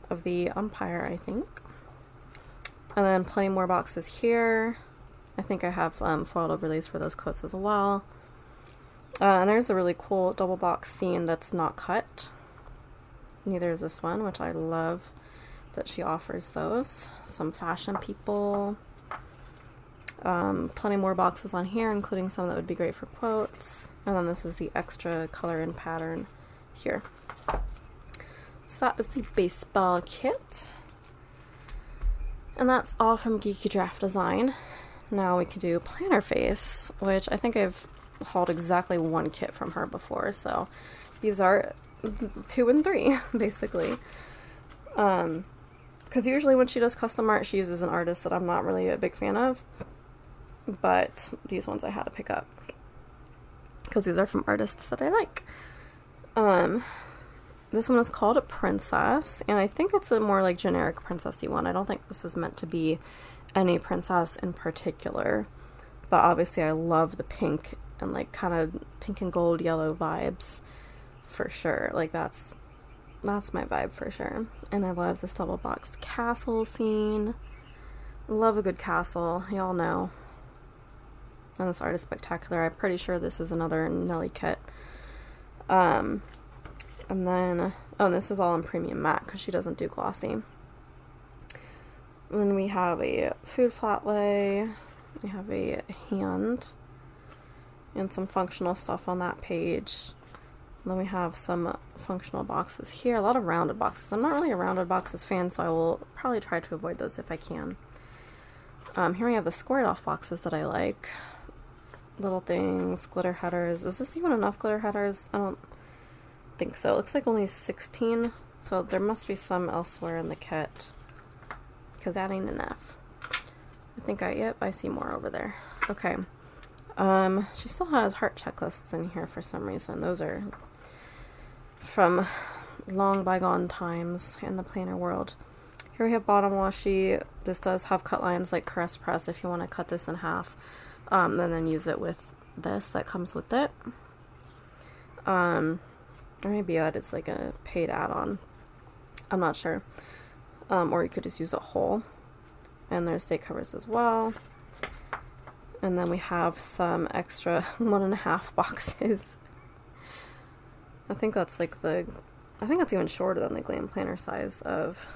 of the umpire, I think. And then plenty more boxes here. I think I have foiled overlays for those coats as well. And there's a really cool double box scene that's not cut. Neither is this one, which I love that she offers those. Some fashion people. Plenty more boxes on here, including some that would be great for quotes. And then this is the extra color and pattern here. So that is the baseball kit. And that's all from Geeky Draft Design. Now we can do Plannerface, which I think I've hauled exactly 1 kit from her before. So these are 2 and 3, basically. Because usually when she does custom art, she uses an artist that I'm not really a big fan of. But these ones I had to pick up, because these are from artists that I like. This one is called a Princess, and I think it's a more like generic princessy one. I don't think this is meant to be any princess in particular, but obviously I love the pink and like kind of pink and gold yellow vibes for sure. Like that's my vibe for sure. And I love this double box castle scene. Love a good castle, y'all know. And this art is spectacular. I'm pretty sure this is another Nelly kit. And then, oh, this is all in premium matte because she doesn't do glossy. And then we have a food flat lay. We have a hand and some functional stuff on that page. And then we have some functional boxes here. A lot of rounded boxes. I'm not really a rounded boxes fan, so I will probably try to avoid those if I can. Here we have the squared off boxes that I like. Little things, glitter headers. Is this even enough glitter headers? I don't think so. It looks like only 16, so there must be some elsewhere in the kit, because that ain't enough. I think yep, I see more over there. Okay. She still has heart checklists in here for some reason. Those are from long bygone times in the planner world. Here we have bottom washi. This does have cut lines like Caress Press if you want to cut this in half, and then use it with this that comes with it. Or maybe that is like a paid add-on. I'm not sure. Or you could just use it whole. And there's date covers as well. And then we have some extra 1.5 boxes. I think that's like I think that's even shorter than the Glam Planner size of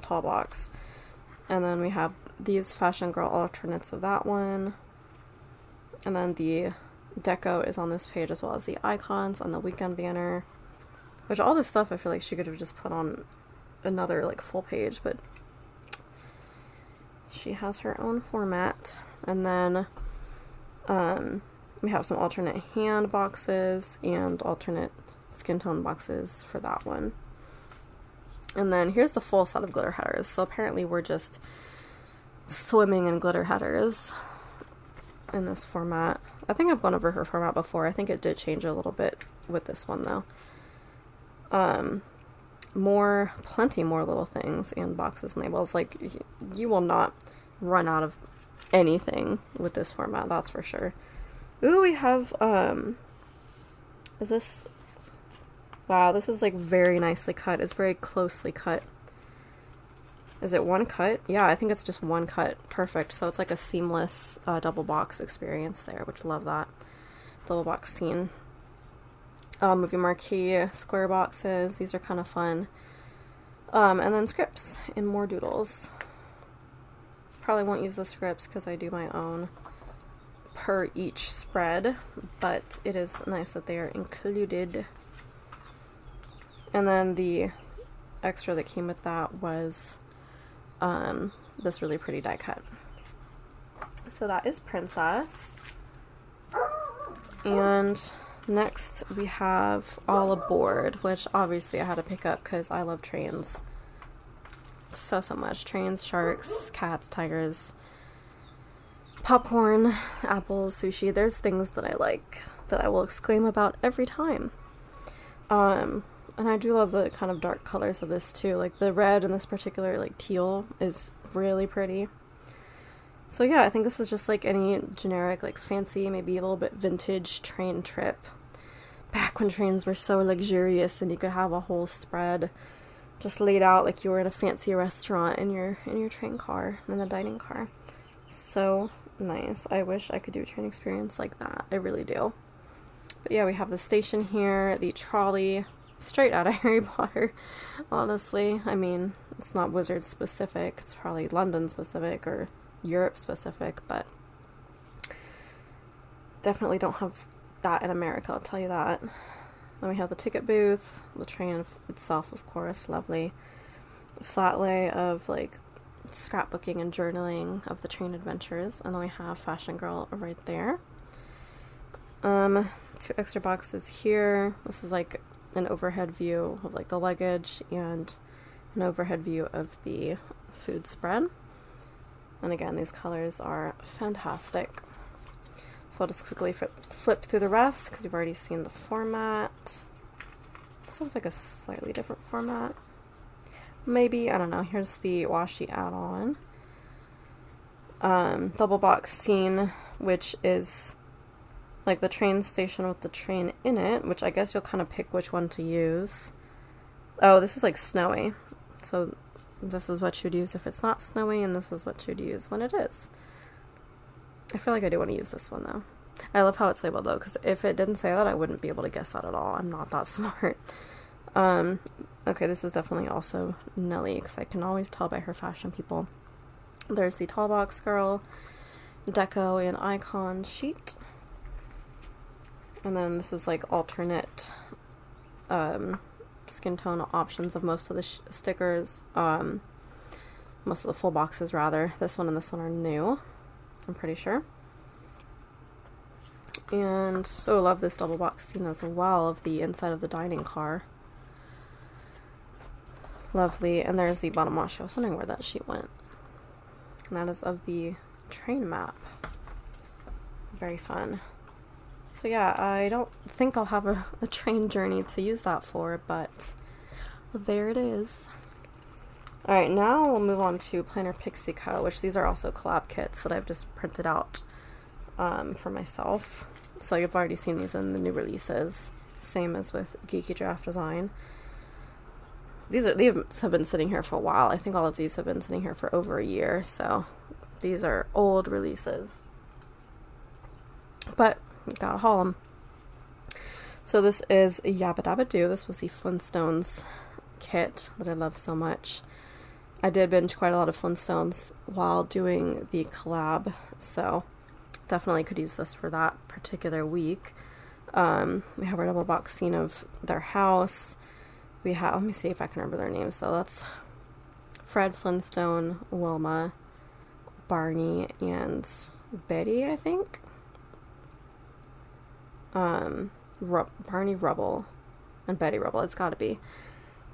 tall box. And then we have these Fashion Girl alternates of that one. And then the deco is on this page, as well as the icons on the weekend banner. Which all this stuff I feel like she could have just put on another like full page, but she has her own format. And then we have some alternate hand boxes and alternate skin tone boxes for that one. And then here's the full set of glitter headers. So apparently we're just swimming in glitter headers in this format. I think I've gone over her format before. I think it did change a little bit with this one though. Plenty more little things and boxes and labels. Like, you will not run out of anything with this format, that's for sure. Ooh, we have, is this, wow, this is like very nicely cut. It's very closely cut. Is it one cut? Yeah, I think it's just one cut. Perfect. So it's like a seamless double box experience there, which love that. Double box scene. Movie marquee square boxes. These are kind of fun. And then scripts and more doodles. Probably won't use the scripts because I do my own per each spread, but it is nice that they are included. And then the extra that came with that was this really pretty die cut. So that is Princess. And next we have All Aboard, which obviously I had to pick up because I love trains so much. Trains, sharks, cats, tigers, popcorn, apples, sushi. There's things that I like that I will exclaim about every time. And I do love the kind of dark colors of this too. Like the red in this particular like teal is really pretty. So yeah, I think this is just like any generic like fancy, maybe a little bit vintage train trip. Back when trains were so luxurious and you could have a whole spread just laid out like you were in a fancy restaurant in your train car, in the dining car. So nice. I wish I could do a train experience like that. I really do. But yeah, we have the station here, the trolley, straight out of Harry Potter, honestly. I mean, it's not Wizard specific, it's probably London specific or Europe specific, but definitely don't have that in America, I'll tell you that. Then we have the ticket booth, the train itself, of course, lovely. Flat lay of like scrapbooking and journaling of the train adventures, and then we have Fashion Girl right there. 2 extra boxes here. This is like an overhead view of like the luggage and an overhead view of the food spread. And again, these colors are fantastic. So I'll just quickly flip through the rest because you've already seen the format. This looks like a slightly different format. Maybe, I don't know. Here's the washi add-on. Double box scene, which is like the train station with the train in it, which I guess you'll kind of pick which one to use. Oh, this is like snowy. So this is what you'd use if it's not snowy, and this is what you'd use when it is. I feel like I do want to use this one though. I love how it's labeled though, because if it didn't say that, I wouldn't be able to guess that at all. I'm not that smart. Okay, this is definitely also Nelly, because I can always tell by her fashion people. There's the tall box girl, deco and icon sheet. And then this is like alternate skin tone options of most of the stickers. Most of the full boxes rather. This one and this one are new, I'm pretty sure. And oh, love this double box scene as well of the inside of the dining car. Lovely. And there's the bottom washi. I was wondering where that sheet went. And that is of the train map. Very fun. So yeah, I don't think I'll have a train journey to use that for, but there it is. Alright, now we'll move on to PlannerPixieCo, which these are also collab kits that I've just printed out for myself. So you've already seen these in the new releases, same as with Geeky Giraffe Design. These have been sitting here for a while. I think all of these have been sitting here for over a year, so these are old releases. but gotta haul them. So this is Yabba Dabba Doo. This was the Flintstones kit that I love so much. I did binge quite a lot of Flintstones while doing the collab, so definitely could use this for that particular week. We have our double box scene of their house. We have, let me see if I can remember their names. So that's Fred Flintstone, Wilma, Barney, and Betty, I think. Barney Rubble and Betty Rubble, it's gotta be.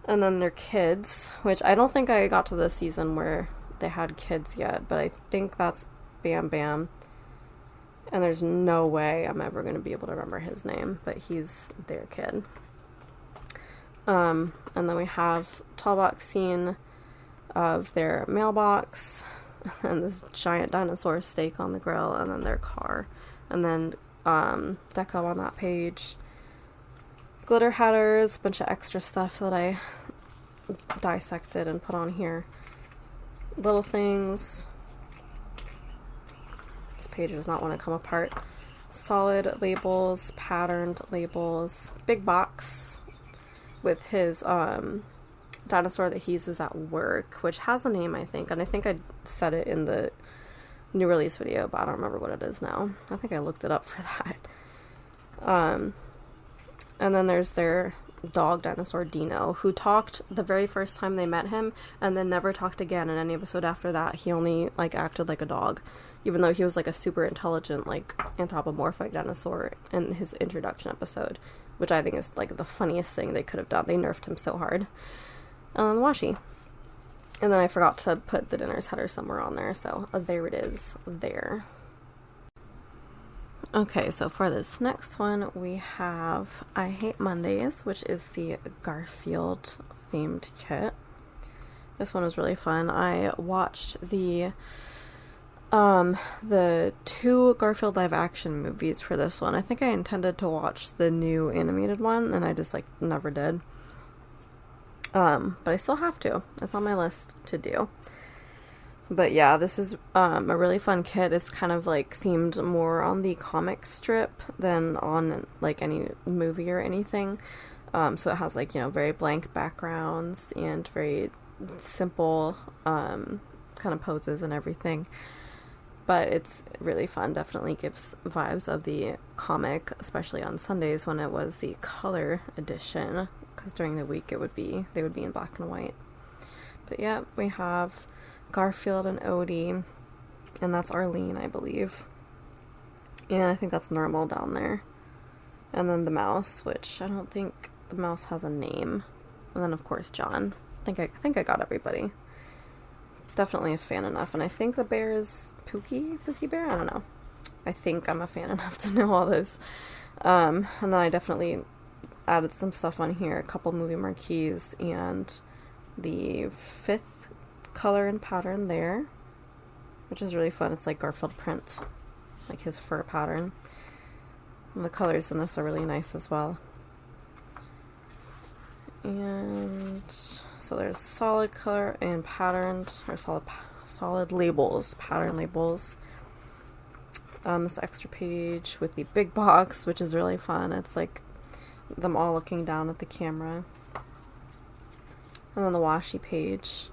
And then their kids, which I don't think I got to the season where they had kids yet, but I think that's Bam Bam. And there's no way I'm ever going to be able to remember his name, but he's their kid. And then we have tall box scene of their mailbox, and this giant dinosaur steak on the grill, and then their car. And then deco on that page. Glitter headers, bunch of extra stuff that I dissected and put on here. Little things. This page does not want to come apart. Solid labels, patterned labels. Big box with his dinosaur that he uses at work, which has a name, I think. And I think I said it in the new release video, but I don't remember what it is now. I think I looked it up for that. And then there's their dog dinosaur Dino, who talked the very first time they met him and then never talked again in any episode after that. He only like acted like a dog, even though he was like a super intelligent like anthropomorphic dinosaur in his introduction episode, which I think is like the funniest thing they could have done. They nerfed him so hard. And then washi. And then I forgot to put the dinner's header somewhere on there, so there it is there. Okay, so for this next one, we have I Hate Mondays, which is the Garfield themed kit. This one was really fun. I watched the 2 Garfield live action movies for this one. I think I intended to watch the new animated one, and I just like never did. But I still have to. It's on my list to do. But yeah, this is a really fun kit. It's kind of like themed more on the comic strip than on like any movie or anything. So it has like, you know, very blank backgrounds and very simple kind of poses and everything. But it's really fun. Definitely gives vibes of the comic, especially on Sundays when it was the color edition, because during the week they would be in black and white. But yeah, we have Garfield and Odie, and that's Arlene, I believe. And I think that's Normal down there. And then the mouse, which I don't think the mouse has a name. And then of course John. I think I got everybody. Definitely a fan enough. And I think the bear is Pookie Bear? I don't know. I think I'm a fan enough to know all those. And then I definitely added some stuff on here, a couple movie marquees, and the 5th color and pattern there, which is really fun. It's like Garfield print, like his fur pattern. And the colors in this are really nice as well. And so there's solid color and patterned, or solid labels, pattern labels. This extra page with the big box, which is really fun. It's like them all looking down at the camera. And then the washi page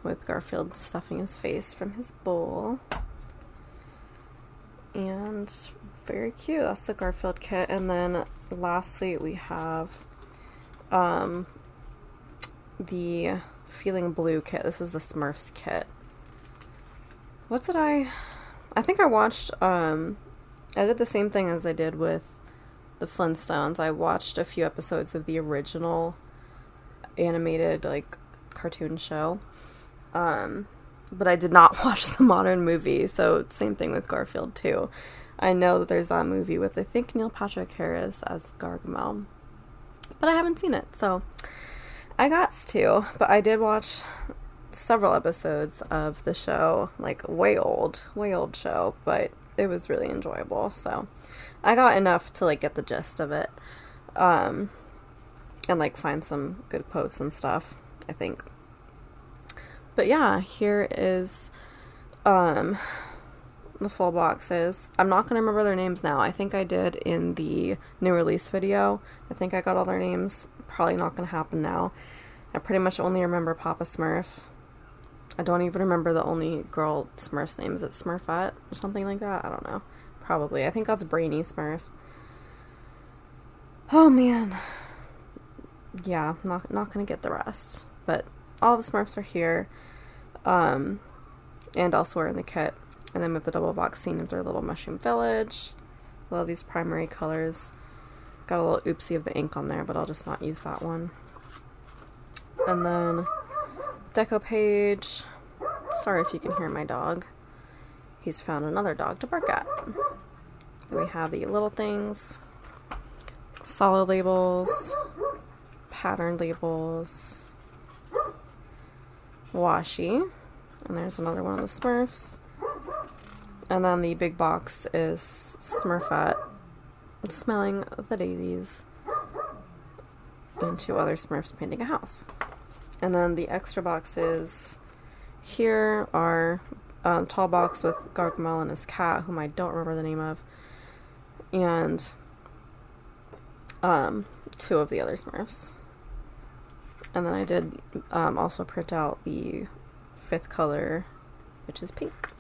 with Garfield stuffing his face from his bowl. And very cute. That's the Garfield kit. And then lastly we have the Feeling Blue kit. This is the Smurfs kit. What did I think I watched, I did the same thing as I did with the Flintstones. I watched a few episodes of the original animated, like, cartoon show. But I did not watch the modern movie, so same thing with Garfield, too. I know that there's that movie with, I think, Neil Patrick Harris as Gargamel. But I haven't seen it, so I got to. But I did watch several episodes of the show, like way old show, but it was really enjoyable, so I got enough to like get the gist of it, and like find some good quotes and stuff, I think. But yeah, here is the full boxes. I'm not going to remember their names now. I think I did in the new release video. I think I got all their names. Probably not going to happen now. I pretty much only remember Papa Smurf. I don't even remember the only girl Smurf's name. Is it Smurfette or something like that? I don't know. Probably. I think that's Brainy Smurf. Oh man. Yeah, not gonna get the rest. But all the Smurfs are here. And elsewhere in the kit. And then we have the double box scene of their little mushroom village. Love these primary colors. Got a little oopsie of the ink on there, but I'll just not use that one. And then deco page. Sorry if you can hear my dog. He's found another dog to bark at. Then we have the little things. Solid labels. Pattern labels. Washi. And there's another one of the Smurfs. And then the big box is Smurfette smelling the daisies. And 2 other Smurfs painting a house. And then the extra boxes here are tall box with Gargamel and his cat, whom I don't remember the name of. And 2 of the other Smurfs. And then I did also print out the 5th color, which is pink.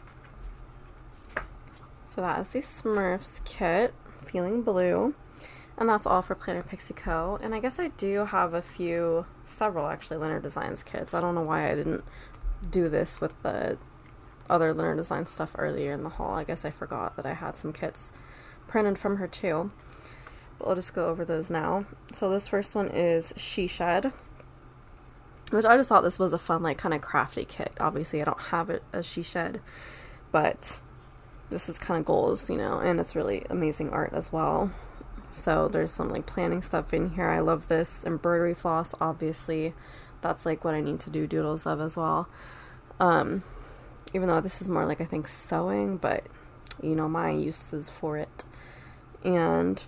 So that is the Smurfs kit, Feeling Blue. And that's all for PlannerPixieCo. And I guess I do have several actually LynnerDesigns kits. I don't know why I didn't do this with the other LynnerDesign stuff earlier in the haul. I guess I forgot that I had some kits printed from her too. But I'll just go over those now. So this first one is She Shed, which I just thought this was a fun, like, kind of crafty kit. Obviously I don't have it as She Shed, but this is kind of goals, you know, and it's really amazing art as well. So there's some like planning stuff in here. I love this embroidery floss, obviously. That's like what I need to do doodles of as well. Even though this is more like, I think, sewing, but you know, my uses for it. And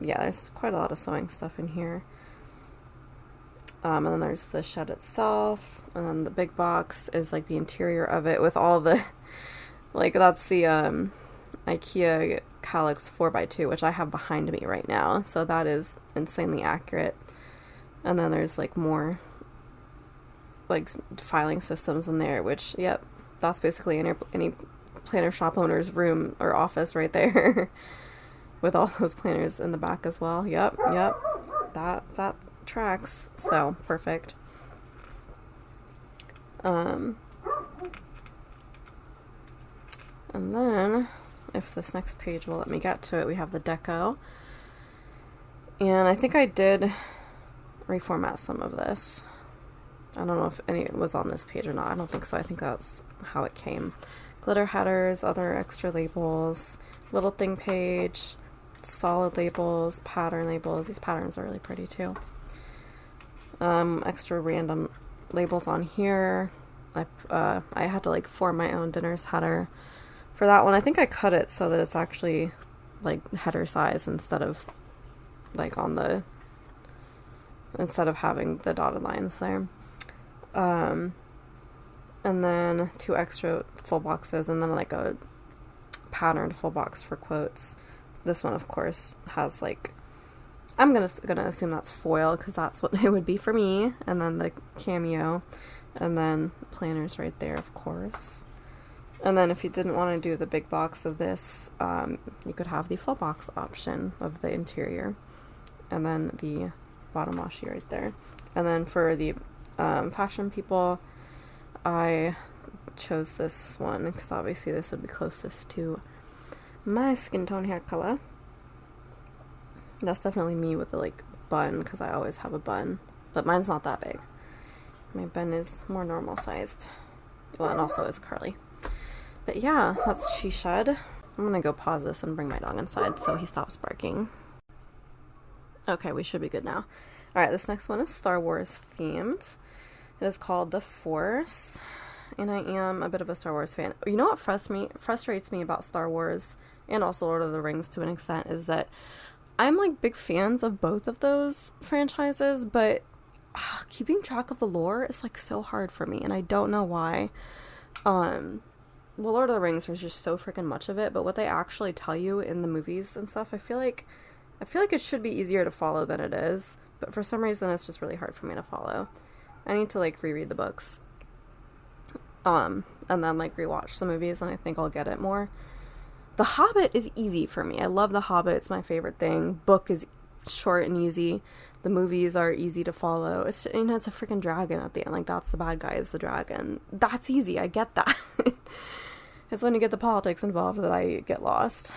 yeah, there's quite a lot of sewing stuff in here. And then there's the shed itself, and then the big box is like the interior of it with all the like, that's the IKEA Kallax 4x2, which I have behind me right now, so that is insanely accurate. And then there's like more like filing systems in there, which, yep, that's basically any planner shop owner's room or office right there. With all those planners in the back as well. Yep, that tracks. So perfect. And then, if this next page will let me get to it, we have the deco. And I think I did reformat some of this. I don't know if any was on this page or not. I don't think so. I think that's how it came. Glitter headers, other extra labels, little thing page, solid labels, pattern labels. These patterns are really pretty too. Extra random labels on here. I had to like form my own dinner's header for that one. I think I cut it so that it's actually like header size instead of like instead of having the dotted lines there. And then 2 extra full boxes, and then like a patterned full box for quotes. This one, of course, has like, I'm gonna assume that's foil because that's what it would be for me. And then the cameo, and then planners right there, of course. And then if you didn't want to do the big box of this, you could have the full box option of the interior, and then the bottom washi right there. And then for the fashion people, I chose this one because obviously this would be closest to my skin tone hair color. That's definitely me with the like bun, because I always have a bun, but mine's not that big. My bun is more normal sized. Well, and also is curly. But yeah, that's She Shed. I'm gonna go pause this and bring my dog inside so he stops barking. Okay, we should be good now. Alright, this next one is Star Wars themed. It is called The Force, and I am a bit of a Star Wars fan. You know what frustrates me about Star Wars, and also Lord of the Rings to an extent, is that I'm like big fans of both of those franchises, but keeping track of the lore is like so hard for me, and I don't know why. well, Lord of the Rings, there's just so freaking much of it, but what they actually tell you in the movies and stuff, I feel like it should be easier to follow than it is, but for some reason it's just really hard for me to follow. I need to like reread the books, and then like rewatch the movies, and I think I'll get it more. The Hobbit is easy for me. I love The Hobbit. It's my favorite thing. Book is short and easy. The movies are easy to follow. It's, you know, it's a freaking dragon at the end. Like, that's the bad guy, is the dragon. That's easy. I get that. It's when you get the politics involved that I get lost.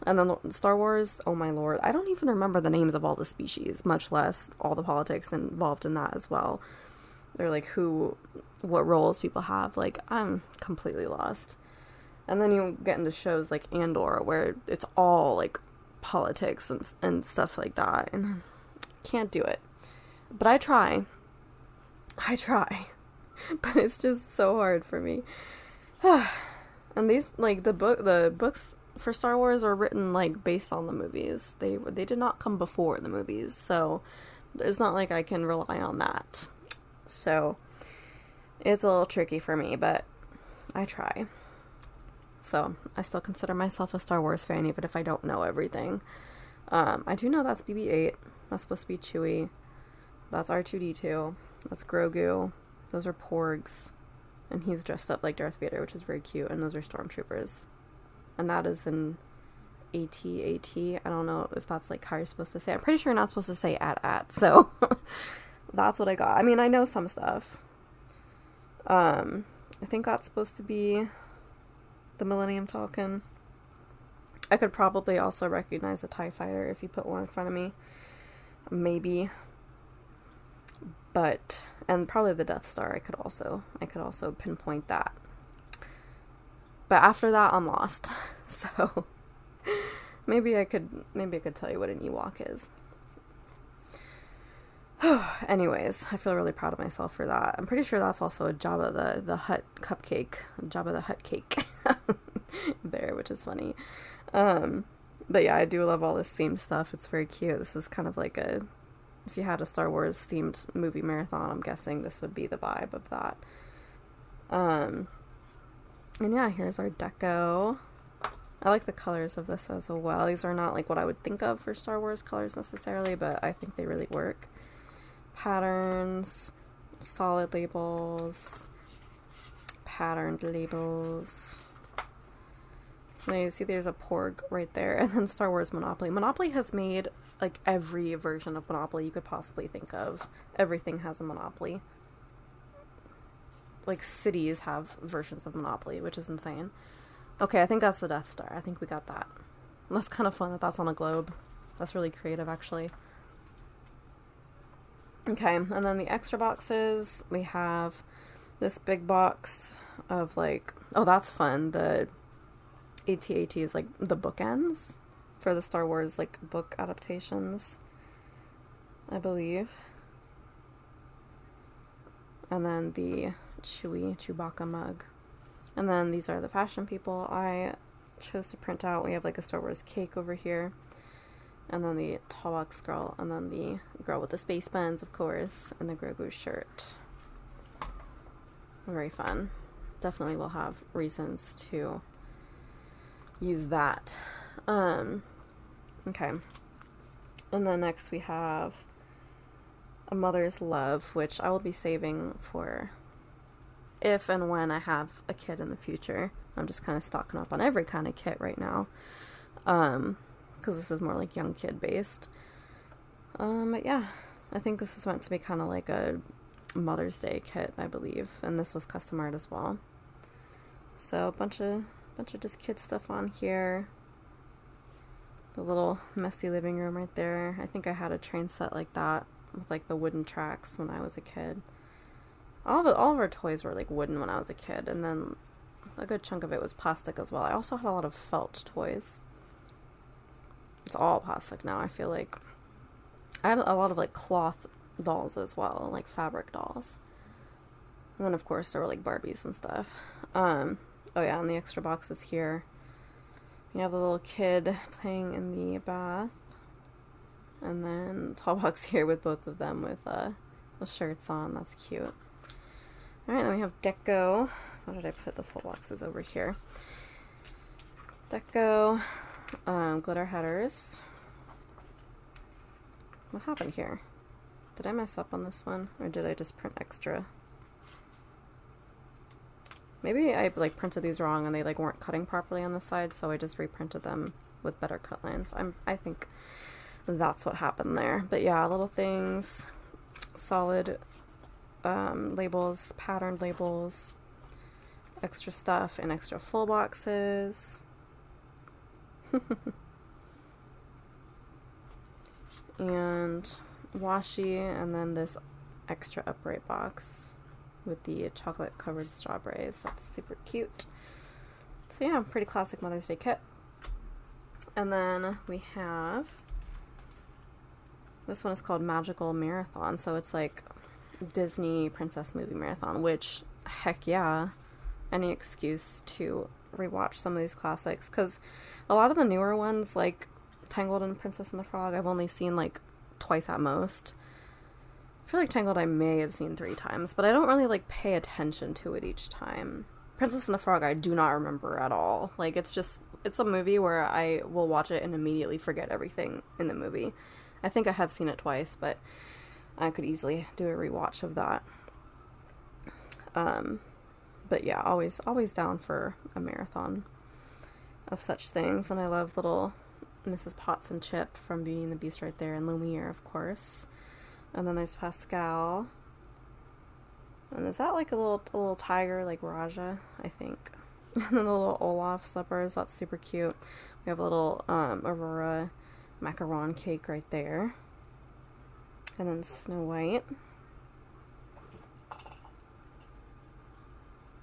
And then Star Wars, oh my lord. I don't even remember the names of all the species, much less all the politics involved in that as well. They're like what roles people have. Like, I'm completely lost. And then you get into shows like Andor, where it's all like politics and stuff like that, and can't do it. But I try, but it's just so hard for me. And these, like, the books for Star Wars are written like based on the movies. They did not come before the movies, so it's not like I can rely on that. So it's a little tricky for me, but I try. So I still consider myself a Star Wars fan, even if I don't know everything. I do know that's BB-8. That's supposed to be Chewie. That's R2-D2. That's Grogu. Those are Porgs. And he's dressed up like Darth Vader, which is very cute. And those are Stormtroopers. And that is an AT-AT. I don't know if that's like how you're supposed to say it. I'm pretty sure you're not supposed to say at. So that's what I got. I mean, I know some stuff. I think that's supposed to be the Millennium Falcon. I could probably also recognize a TIE fighter if you put one in front of me. Maybe. But, and probably the Death Star, I could also pinpoint that. But after that, I'm lost. So maybe I could tell you what an Ewok is. Anyways, I feel really proud of myself for that. I'm pretty sure that's also a Jabba the Hutt cupcake. Jabba the Hutt cake. There, which is funny. But yeah, I do love all this themed stuff. It's very cute. This is kind of like if you had a Star Wars themed movie marathon, I'm guessing this would be the vibe of that. And yeah, here's our deco. I like the colors of this as well. These are not like what I would think of for Star Wars colors necessarily, but I think they really work. Patterns, solid labels, patterned labels. And you see there's a Porg right there, and then Star Wars Monopoly. Monopoly has made like every version of Monopoly you could possibly think of. Everything has a Monopoly. Like cities have versions of Monopoly, which is insane. Okay, I think that's the Death Star. I think we got that. And that's kind of fun that that's on a globe. That's really creative, actually. Okay, and then the extra boxes, we have this big box of like, oh, that's fun. The AT-AT is like the bookends for the Star Wars like book adaptations, I believe. And then the Chewbacca mug. And then these are the fashion people I chose to print out. We have like a Star Wars cake over here. And then the tall box girl. And then the girl with the space buns, of course. And the Grogu shirt. Very fun. Definitely will have reasons to use that. Okay. And then next we have A Mother's Love, which I will be saving for if and when I have a kid in the future. I'm just kind of stocking up on every kind of kit right now. Because this is more like young kid based. But yeah, I think this is meant to be kind of like a Mother's Day kit, I believe. And this was custom art as well. So a bunch of just kid stuff on here. The little messy living room right there. I think I had a train set like that with like the wooden tracks when I was a kid. All of our toys were like wooden when I was a kid, and then a good chunk of it was plastic as well. I also had a lot of felt toys. It's all plastic now, I feel like. I had a lot of like cloth dolls as well, like fabric dolls. And then of course there were like Barbies and stuff. Oh yeah, and the extra boxes here. You have a little kid playing in the bath. And then tall box here with both of them with shirts on. That's cute. Alright, then we have deco. Why did I put the full boxes over here? Deco, glitter headers. What happened here? Did I mess up on this one? Or did I just print extra? Maybe I like printed these wrong and they like weren't cutting properly on the side, so I just reprinted them with better cut lines. I think that's what happened there. But yeah, little things, solid labels, patterned labels, extra stuff and extra full boxes. And washi, and then this extra upright box with the chocolate covered strawberries. That's super cute. So yeah, pretty classic Mother's Day kit. And then we have, this one is called Magical Marathon, so it's like Disney princess movie marathon, which heck yeah, any excuse to rewatch some of these classics, because a lot of the newer ones like Tangled and Princess and the Frog I've only seen like twice at most. I feel like Tangled I may have seen 3 times, but I don't really like pay attention to it each time. Princess and the Frog I do not remember at all. Like it's a movie where I will watch it and immediately forget everything in the movie. I think I have seen it twice, but I could easily do a rewatch of that. But yeah, always down for a marathon of such things. And I love little Mrs. Potts and Chip from Beauty and the Beast right there, and Lumiere, of course. And then there's Pascal. And is that like a little tiger, like Raja, I think. And then the little Olaf slippers, that's super cute. We have a little Aurora macaron cake right there. And then Snow White.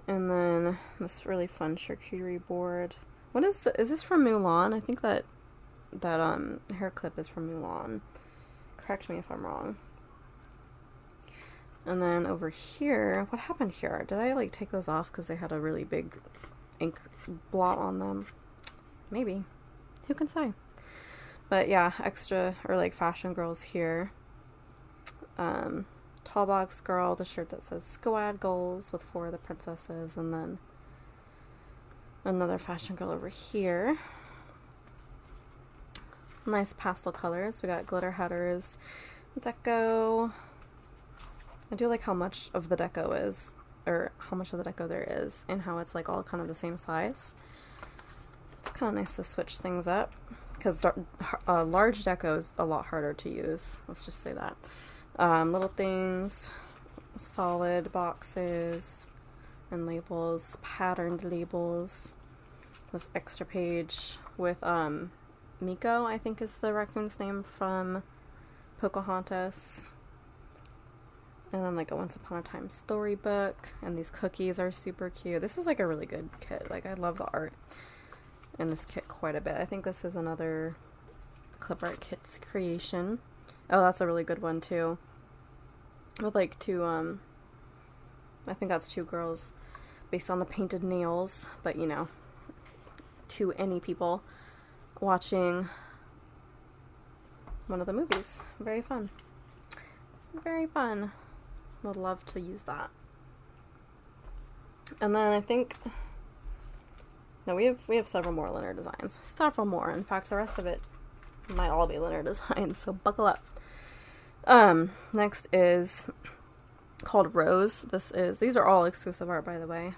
And then this really fun charcuterie board. What is this from Mulan? I think that hair clip is from Mulan. Correct me if I'm wrong. And then over here, what happened here? Did I like take those off because they had a really big ink blot on them? Maybe. Who can say? But yeah, extra or like fashion girls here. Tall box girl, the shirt that says Squad Goals with 4 of the princesses, and then another fashion girl over here. Nice pastel colors. We got glitter headers, deco. I do like how much of the deco is, or how much of the deco there is, and how it's like all kind of the same size. It's kind of nice to switch things up, because large deco is a lot harder to use. Let's just say that. Little things, solid boxes, and labels, patterned labels. This extra page with Miko, I think is the raccoon's name from Pocahontas. And then like a Once Upon a Time storybook, and these cookies are super cute. This is like a really good kit. Like I love the art in this kit quite a bit. I think this is another Clip Art Kits creation. Oh, that's a really good one too. With like 2, I think that's 2 girls based on the painted nails, but you know, 2 any people watching one of the movies. Very fun. Very fun. Would love to use that. And then I think, no, we have several more LynnerDesigns. Several more. In fact, the rest of it might all be LynnerDesigns, so buckle up. Next is called Rose. These are all exclusive art, by the way.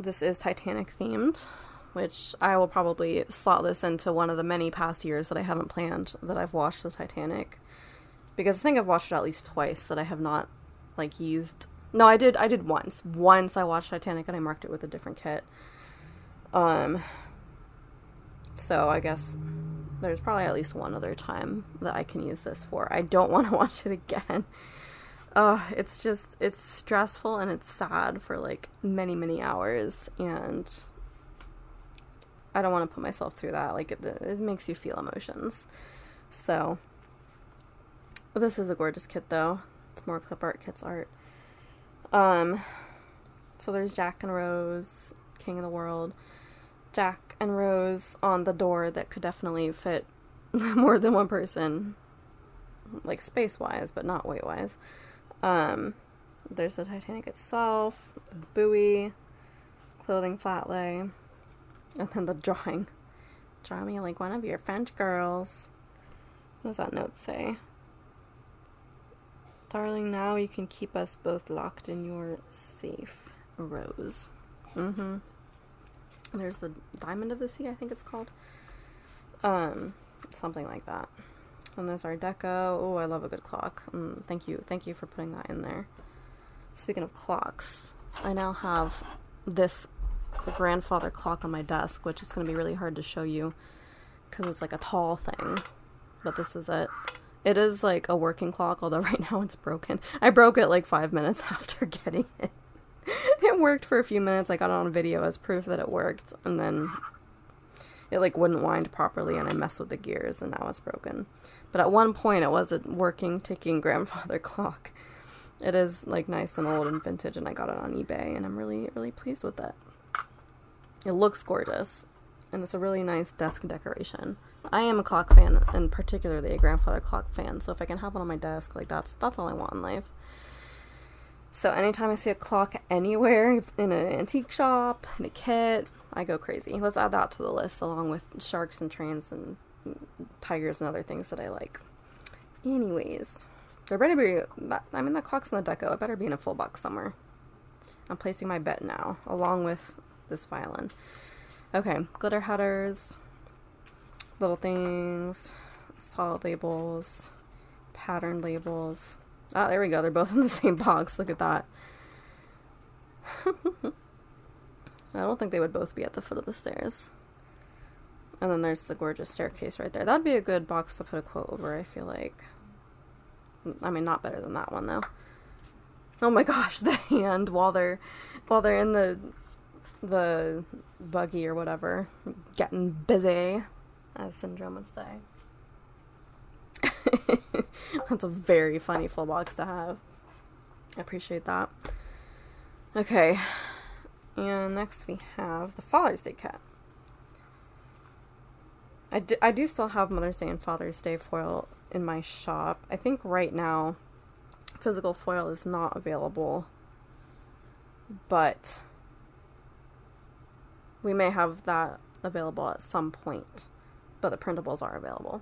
This is Titanic themed, which I will probably slot this into one of the many past years that I haven't planned that I've watched the Titanic, because I think I've watched it at least twice that I have not like used. No, I did once. Once I watched Titanic and I marked it with a different kit. So I guess there's probably at least one other time that I can use this for. I don't want to watch it again. It's stressful and it's sad for like many hours, and I don't want to put myself through that. Like it makes you feel emotions. So this is a gorgeous kit though. It's more Clip Art Kits art. So there's Jack and Rose, King of the World. Jack and Rose on the door that could definitely fit more than one person. like space-wise, but not weight-wise. There's the Titanic itself, the buoy, clothing flat lay, and then the drawing. Draw me like one of your French girls. What does that note say? Darling, now you can keep us both locked in your safe, Rose. There's the Diamond of the Sea, I think it's called. Something like that. And there's our deco. Oh, I love a good clock. Thank you for putting that in there. Speaking of clocks, I now have this grandfather clock on my desk, which is going to be really hard to show you because it's like a tall thing. But this is it. It is like a working clock, although right now it's broken. I broke it like 5 minutes after getting it. It worked for a few minutes. I got it on video as proof that it worked, and then it like wouldn't wind properly, and I messed with the gears, and now it's broken. But at one point it was a working, ticking grandfather clock. It is like nice and old and vintage, and I got it on eBay, and I'm really, really pleased with it. It looks gorgeous, and it's a really nice desk decoration. I am a clock fan, and particularly a grandfather clock fan, so if I can have one on my desk, like that's all I want in life. So anytime I see a clock anywhere, in an antique shop, in a kit, I go crazy. Let's add that to the list, along with sharks and trains and tigers and other things that I like. Anyways, there better be, that clock's in the deco. It better be in a full box somewhere. I'm placing my bet now, along with this violin. Okay, glitter headers, little things, solid labels, pattern labels. Ah, there we go. They're both in the same box. Look at that. I don't think they would both be at the foot of the stairs. And then there's the gorgeous staircase right there. That'd be a good box to put a quote over, I feel like. I mean, not better than that one, though. Oh my gosh, the hand while they're in the buggy or whatever, getting busy, as Syndrome would say. That's a very funny full box to have. I appreciate that. Okay, and next we have the Father's Day kit. I do still have Mother's Day and Father's Day foil in my shop. I think right now physical foil is not available, but we may have that available at some point, but the printables are available.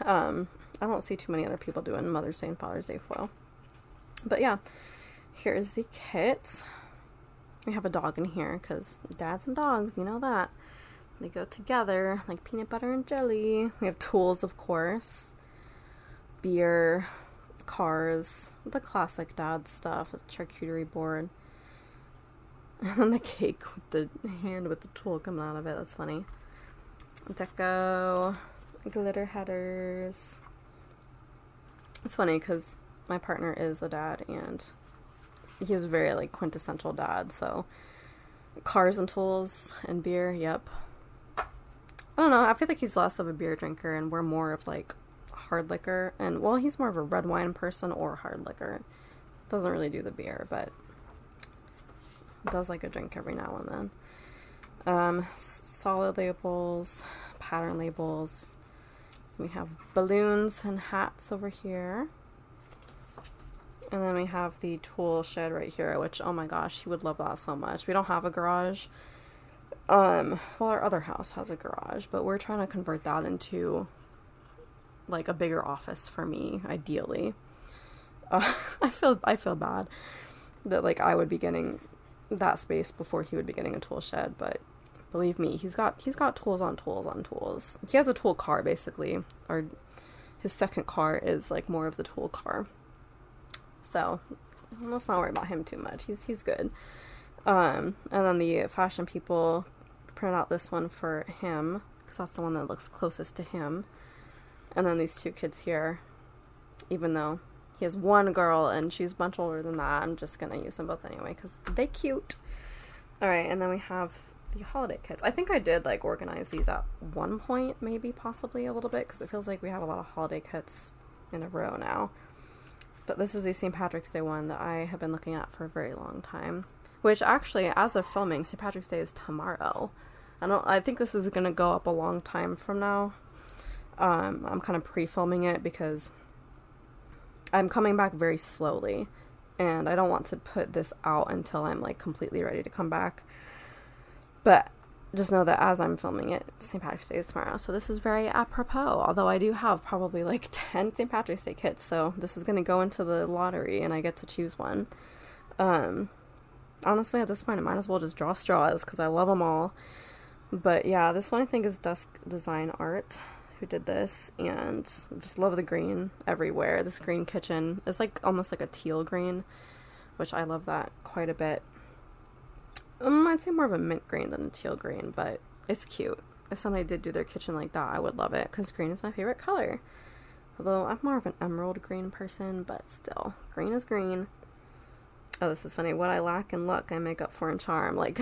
I don't see too many other people doing Mother's Day and Father's Day foil. But yeah, here's the kit. We have a dog in here because dads and dogs, you know that. They go together like peanut butter and jelly. We have tools, of course. Beer, cars, the classic dad stuff, a charcuterie board. And then the cake with the hand with the tool coming out of it. That's funny. Deco, glitter headers. It's funny because my partner is a dad and he's a very like quintessential dad, so cars and tools and beer, yep. I don't know, I feel like he's less of a beer drinker and we're more of like hard liquor, and well, he's more of a red wine person or hard liquor. Doesn't really do the beer, but does like a drink every now and then. Solid labels, pattern labels. We have balloons and hats over here. And then we have the tool shed right here, which, oh my gosh, he would love that so much. We don't have a garage. Well, our other house has a garage, but we're trying to convert that into like a bigger office for me, ideally. I feel bad that like I would be getting that space before he would be getting a tool shed, but believe me, he's got tools on tools on tools. He has a tool car basically, or his second car is like more of the tool car. So let's not worry about him too much. He's good. And then the fashion people print out this one for him because that's the one that looks closest to him. And then these two kids here, even though he has one girl and she's a bunch older than that, I'm just gonna use them both anyway because they cute. All right, and then we have the holiday kits. I think I did like organize these at one point, maybe possibly a little bit, because it feels like we have a lot of holiday kits in a row now. But this is the St. Patrick's Day one that I have been looking at for a very long time, which actually, as of filming, St. Patrick's Day is tomorrow. I think this is gonna go up a long time from now. I'm kind of pre-filming it because I'm coming back very slowly, and I don't want to put this out until I'm like completely ready to come back. But just know that as I'm filming it, St. Patrick's Day is tomorrow, so this is very apropos, although I do have probably like 10 St. Patrick's Day kits, so this is going to go into the lottery and I get to choose one. Honestly, at this point I might as well just draw straws because I love them all. But yeah, this one I think is Dusk Design Art who did this, and just love the green everywhere. This green kitchen is like almost like a teal green, which I love that quite a bit. I'd say more of a mint green than a teal green, but it's cute. If somebody did do their kitchen like that, I would love it, because green is my favorite color. Although I'm more of an emerald green person, but still, green is green. Oh, this is funny. What I lack in luck, I make up for in charm. Like,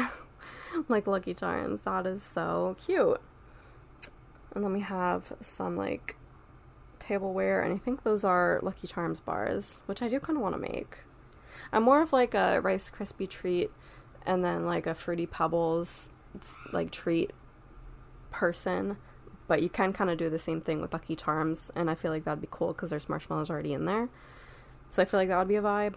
like Lucky Charms. That is so cute. And then we have some, like, tableware, and I think those are Lucky Charms bars, which I do kind of want to make. I'm more of, like, a Rice Krispie treat and then like a Fruity Pebbles like treat person, but you can kind of do the same thing with Lucky Charms, and I feel like that'd be cool because there's marshmallows already in there, so I feel like that would be a vibe.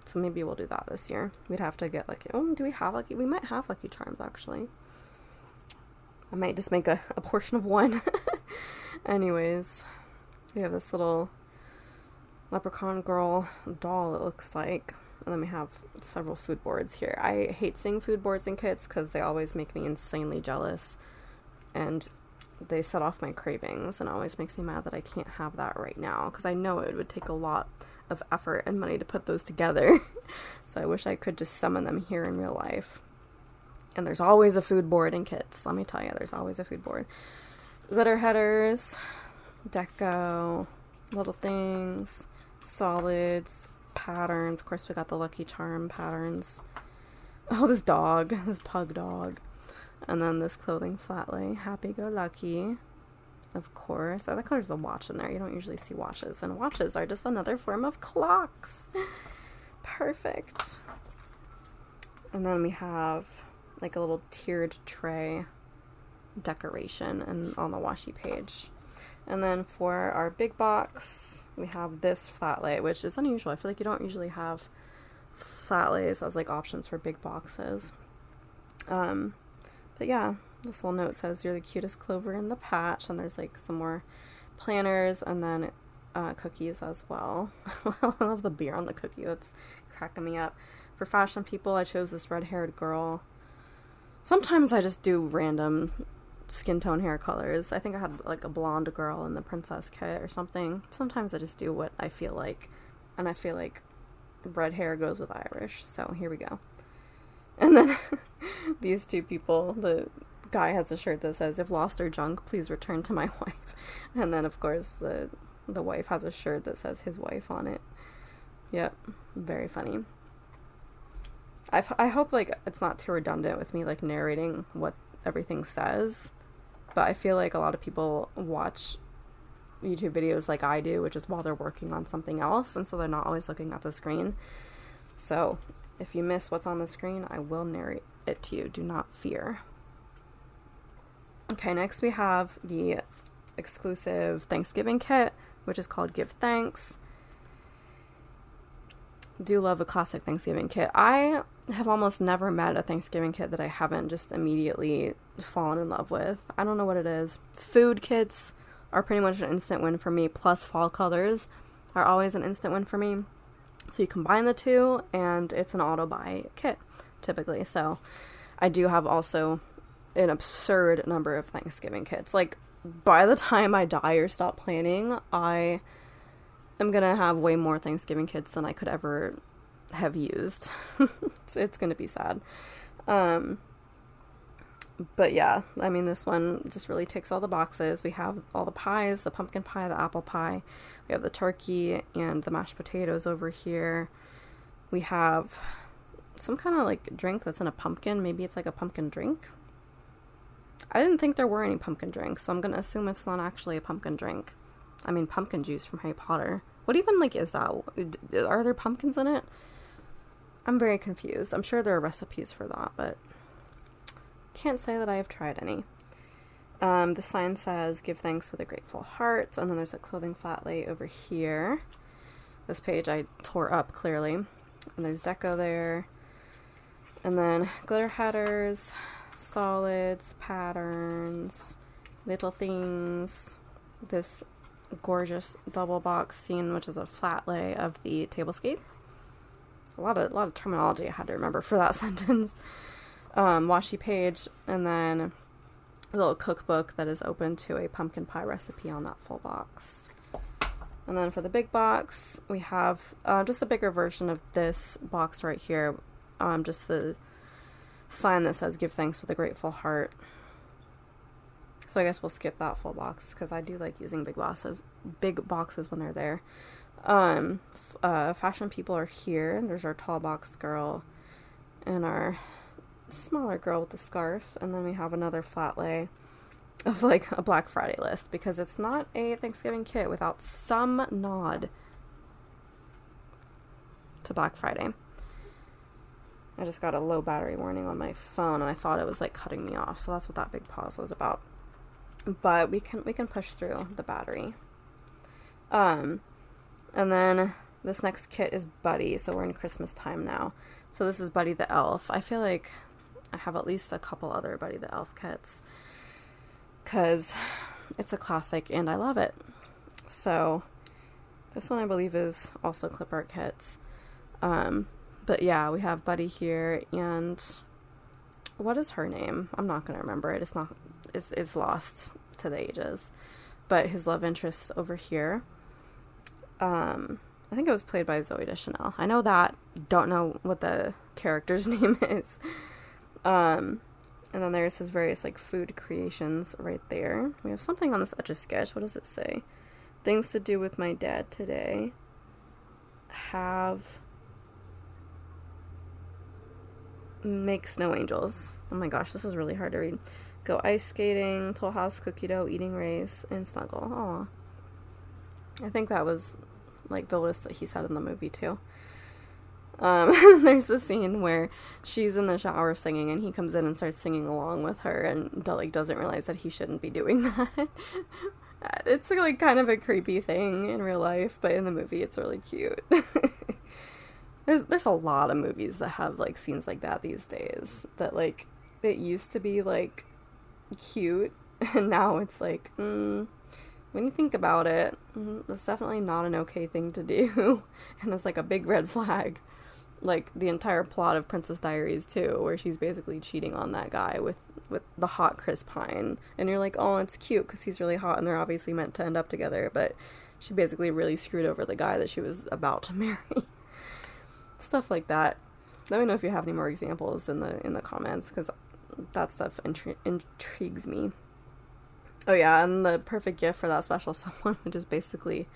So maybe we'll do that this year. We'd have to get like, oh, do we have Lucky? We might have Lucky Charms actually. I might just make a portion of one. Anyways, we have this little leprechaun girl doll, it looks like. And then we have several food boards here. I hate seeing food boards in kits because they always make me insanely jealous. And they set off my cravings, and it always makes me mad that I can't have that right now, because I know it would take a lot of effort and money to put those together. So I wish I could just summon them here in real life. And there's always a food board in kits. Let me tell you, there's always a food board. Glitter headers, deco, little things, solids, patterns. Of course, we got the Lucky Charm patterns. Oh, this dog, this pug dog. And then this clothing flat lay, Happy Go Lucky. Of course. I like how there's a watch in there. You don't usually see watches. And watches are just another form of clocks. Perfect. And then we have like a little tiered tray decoration and on the washi page. And then for our big box, we have this flat lay, which is unusual. I feel like you don't usually have flat lays as like options for big boxes. But yeah, this little note says, "You're the cutest clover in the patch," and there's like some more planners and then cookies as well. I love the beer on the cookie. That's cracking me up. For fashion people, I chose this red-haired girl. Sometimes I just do random skin tone hair colors. I think I had like a blonde girl in the princess kit or something. Sometimes I just do what I feel like, and I feel like red hair goes with Irish, so here we go. And then these two people, the guy has a shirt that says, "If lost or junk, please return to my wife." And then of course the wife has a shirt that says his wife on it. Yep, very funny. I hope like it's not too redundant with me like narrating what everything says, but I feel like a lot of people watch YouTube videos like I do, which is while they're working on something else, and so they're not always looking at the screen. So if you miss what's on the screen, I will narrate it to you. Do not fear. Okay, next we have the exclusive Thanksgiving kit, which is called Give Thanks. Do love a classic Thanksgiving kit. I have almost never met a Thanksgiving kit that I haven't just immediately fallen in love with. I don't know what it is. Food kits are pretty much an instant win for me, plus fall colors are always an instant win for me. So you combine the two and it's an auto buy kit typically. So I do have also an absurd number of Thanksgiving kits. Like by the time I die or stop planning, I am gonna have way more Thanksgiving kits than I could ever have used. It's gonna be sad. But yeah, I mean, this one just really ticks all the boxes. We have all the pies, the pumpkin pie, the apple pie. We have the turkey and the mashed potatoes over here. We have some kind of like drink that's in a pumpkin. Maybe it's like a pumpkin drink. I didn't think there were any pumpkin drinks, so I'm gonna assume it's not actually a pumpkin drink. I mean, pumpkin juice from Harry Potter. What even like is that? Are there pumpkins in it? I'm very confused. I'm sure there are recipes for that, but can't say that I have tried any. The sign says, give thanks with a grateful heart. And then there's a clothing flat lay over here. This page I tore up clearly. And there's deco there. And then glitter headers, solids, patterns, little things. This gorgeous double box scene, which is a flat lay of the tablescape. A lot of terminology I had to remember for that sentence. Washi page, and then a little cookbook that is open to a pumpkin pie recipe on that full box. And then for the big box, we have just a bigger version of this box right here. Just the sign that says give thanks with a grateful heart. So I guess we'll skip that full box because I do like using big boxes when they're there. Fashion people are here. There's our tall box girl and our smaller girl with the scarf, and then we have another flat lay of like a Black Friday list because it's not a Thanksgiving kit without some nod to Black Friday. I just got a low battery warning on my phone and I thought it was like cutting me off, so that's what that big pause was about. But we can push through the battery. And then this next kit is Buddy, so we're in Christmas time now. So this is Buddy the Elf. I feel like I have at least a couple other Buddy the Elf kits because it's a classic and I love it. So this one I believe is also clip art kits. But yeah, we have Buddy here, and what is her name? I'm not gonna remember it. It's lost to the ages. But his love interest over here. I think it was played by Zooey Deschanel. I know that. Don't know what the character's name is. And then there's his various like food creations right there. We have something on this Etch-a-Sketch. What does it say? Things to do with my dad today. Make snow angels. Oh my gosh, this is really hard to read. Go ice skating, Toll House cookie dough, eating race, and snuggle. Aw. I think that was like the list that he said in the movie too. There's the scene where she's in the shower singing and he comes in and starts singing along with her and like doesn't realize that he shouldn't be doing that. It's like kind of a creepy thing in real life, but in the movie it's really cute. There's a lot of movies that have like scenes like that these days that like it used to be like cute and now it's like when you think about it, it's definitely not an okay thing to do. And it's like a big red flag. Like the entire plot of Princess Diaries too, where she's basically cheating on that guy with the hot Chris Pine. And you're like, oh, it's cute because he's really hot and they're obviously meant to end up together. But she basically really screwed over the guy that she was about to marry. Stuff like that. Let me know if you have any more examples in the comments because that stuff intrigues me. Oh yeah, and the perfect gift for that special someone, which is basically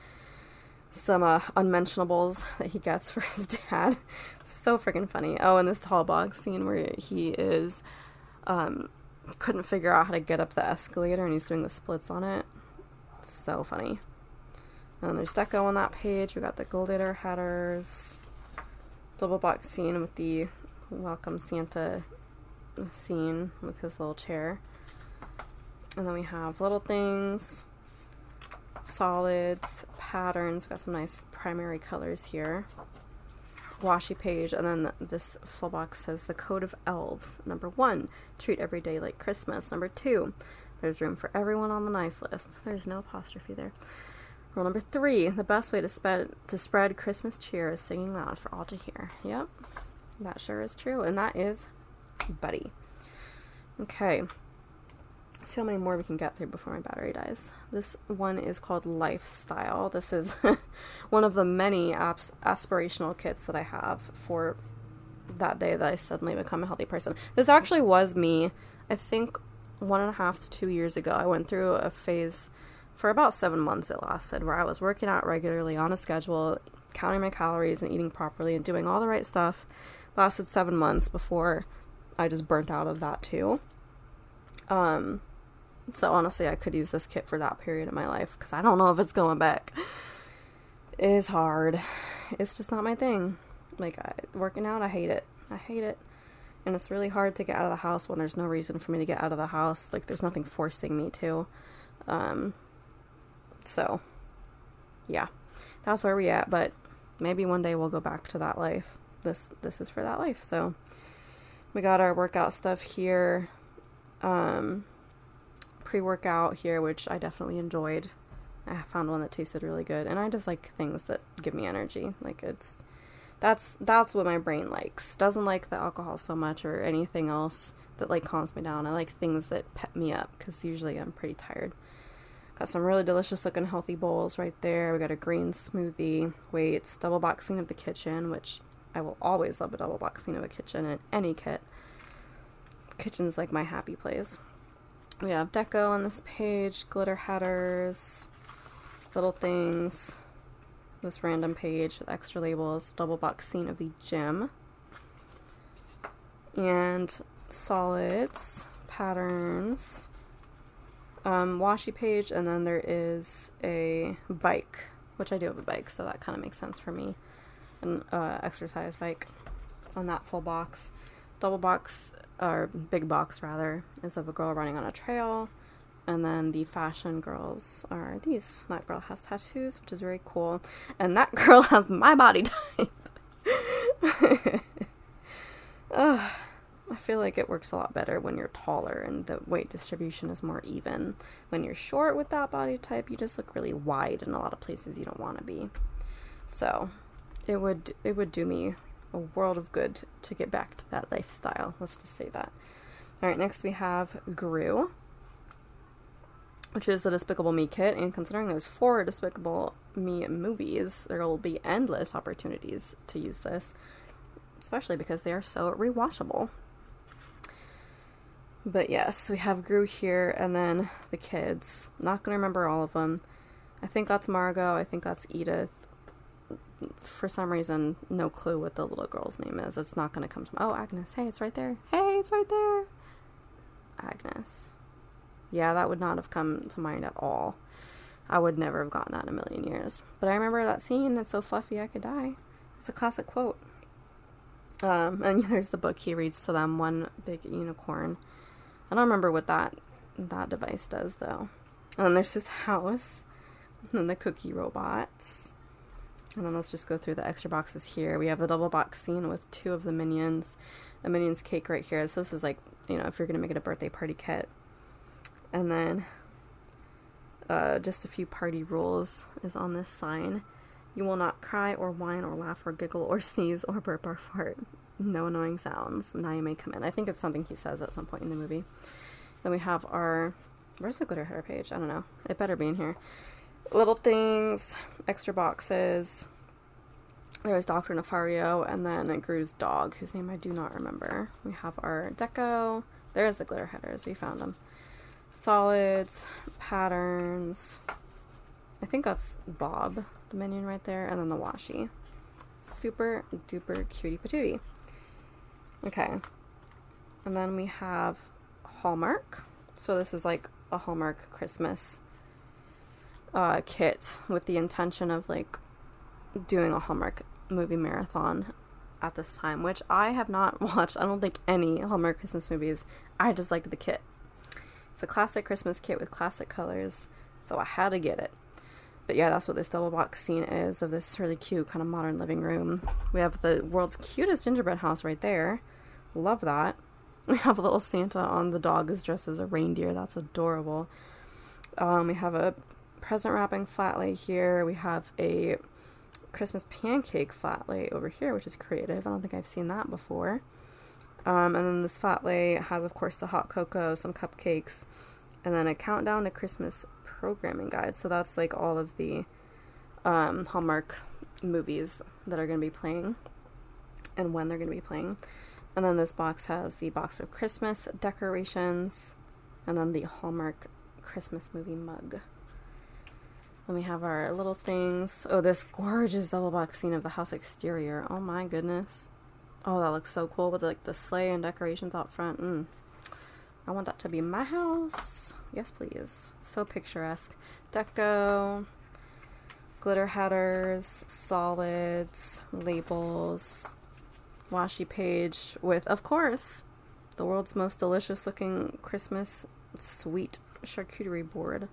some unmentionables that he gets for his dad. So freaking funny. Oh, and this tall box scene where he is couldn't figure out how to get up the escalator and he's doing the splits on it. So funny. And then there's deco on that page. We got the glitter headers. Double box scene with the welcome Santa scene with his little chair. And then we have little things, solids, patterns. Got some nice primary colors here. Washi page, and then this full box says the Code of Elves. Number 1, treat every day like Christmas. Number 2, there's room for everyone on the nice list. There's no apostrophe there. Rule number 3, the best way to spread Christmas cheer is singing loud for all to hear. Yep, that sure is true, and that is Buddy. Okay, let's see how many more we can get through before my battery dies. This one is called Lifestyle. This is one of the many aspirational kits that I have for that day that I suddenly become a healthy person. This actually was me, I think 1.5 to 2 years ago. I went through a phase for about 7 months it lasted, where I was working out regularly on a schedule, counting my calories and eating properly and doing all the right stuff. Lasted 7 months before I just burnt out of that too. So honestly, I could use this kit for that period of my life because I don't know if it's going back. It is hard. It's just not my thing. Like, working out, I hate it. I hate it. And it's really hard to get out of the house when there's no reason for me to get out of the house. Like, there's nothing forcing me to. So, yeah. That's where we at, but maybe one day we'll go back to that life. This is for that life. So, we got our workout stuff here. Pre-workout here, which I definitely enjoyed. I found one that tasted really good, and I just like things that give me energy. Like, that's what my brain likes. Doesn't like the alcohol so much or anything else that like calms me down. I like things that pep me up, because usually I'm pretty tired. Got some really delicious looking healthy bowls right there. We got a green smoothie, weights, double boxing of the kitchen, which I will always love a double boxing of a kitchen in any kit. Kitchen's like my happy place. We have deco on this page, glitter headers, little things. This random page with extra labels, double box scene of the gym, and solids, patterns, washi page, and then there is a bike, which I do have a bike, so that kind of makes sense for me. An exercise bike on that full box. Double box, or big box rather, is of a girl running on a trail. And then the fashion girls are these. That girl has tattoos, which is very cool. And that girl has my body type. I feel like it works a lot better when you're taller and the weight distribution is more even. When you're short with that body type, you just look really wide in a lot of places you don't want to be. So it would do me a world of good to get back to that lifestyle. Let's just say that. All right, next we have Gru, which is the Despicable Me kit, and considering there's 4 Despicable Me movies, there will be endless opportunities to use this, especially because they are so rewatchable. But yes, we have Gru here, and then the kids. Not gonna remember all of them. I think that's Margot, I think that's Edith. For some reason, no clue what the little girl's name is. It's not gonna come to me. Oh, Agnes, hey, it's right there. Hey, it's right there. Agnes. Yeah, that would not have come to mind at all. I would never have gotten that in a million years. But I remember that scene, it's so fluffy I could die. It's a classic quote. And there's the book he reads to them, One Big Unicorn. I don't remember what that device does, though. And then there's this house, and then the cookie robots. And then let's just go through the extra boxes here. We have the double box scene with 2 of the Minions. The Minions cake right here. So this is like, you know, if you're going to make it a birthday party kit. And then just a few party rules is on this sign. You will not cry or whine or laugh or giggle or sneeze or burp or fart. No annoying sounds. Now you may come in. I think it's something he says at some point in the movie. Then we have our... Where's the glitter header page? I don't know. It better be in here. Little things. Extra boxes. There was Dr. Nefario, and then Gru's dog, whose name I do not remember. We have our deco. There's the glitter headers. We found them. Solids, patterns. I think that's Bob, the minion right there, and then the washi. Super duper cutie patootie. Okay. And then we have Hallmark. So this is like a Hallmark Christmas kit with the intention of like doing a Hallmark movie marathon at this time, which I have not watched. I don't think any Hallmark Christmas movies. I just liked the kit. It's a classic Christmas kit with classic colors, so I had to get it. But yeah, that's what this double box scene is of this really cute kind of modern living room. We have the world's cutest gingerbread house right there. Love that. We have a little Santa on the dog is dressed as a reindeer. That's adorable. We have a present wrapping flat lay here. We have a Christmas pancake flat lay over here, which is creative. I don't think I've seen that before. And then this flat lay has, of course, the hot cocoa, some cupcakes, and then a countdown to Christmas programming guide. So that's like all of the Hallmark movies that are going to be playing and when they're going to be playing. And then this box has the box of Christmas decorations and then the Hallmark Christmas movie mug. Then we have our little things. Oh, this gorgeous double box scene of the house exterior. Oh my goodness. Oh, that looks so cool with like the sleigh and decorations out front. I want that to be my house. Yes, please. So picturesque. Deco, glitter headers, solids, labels. washi page with, of course, the world's most delicious looking Christmas sweet charcuterie board.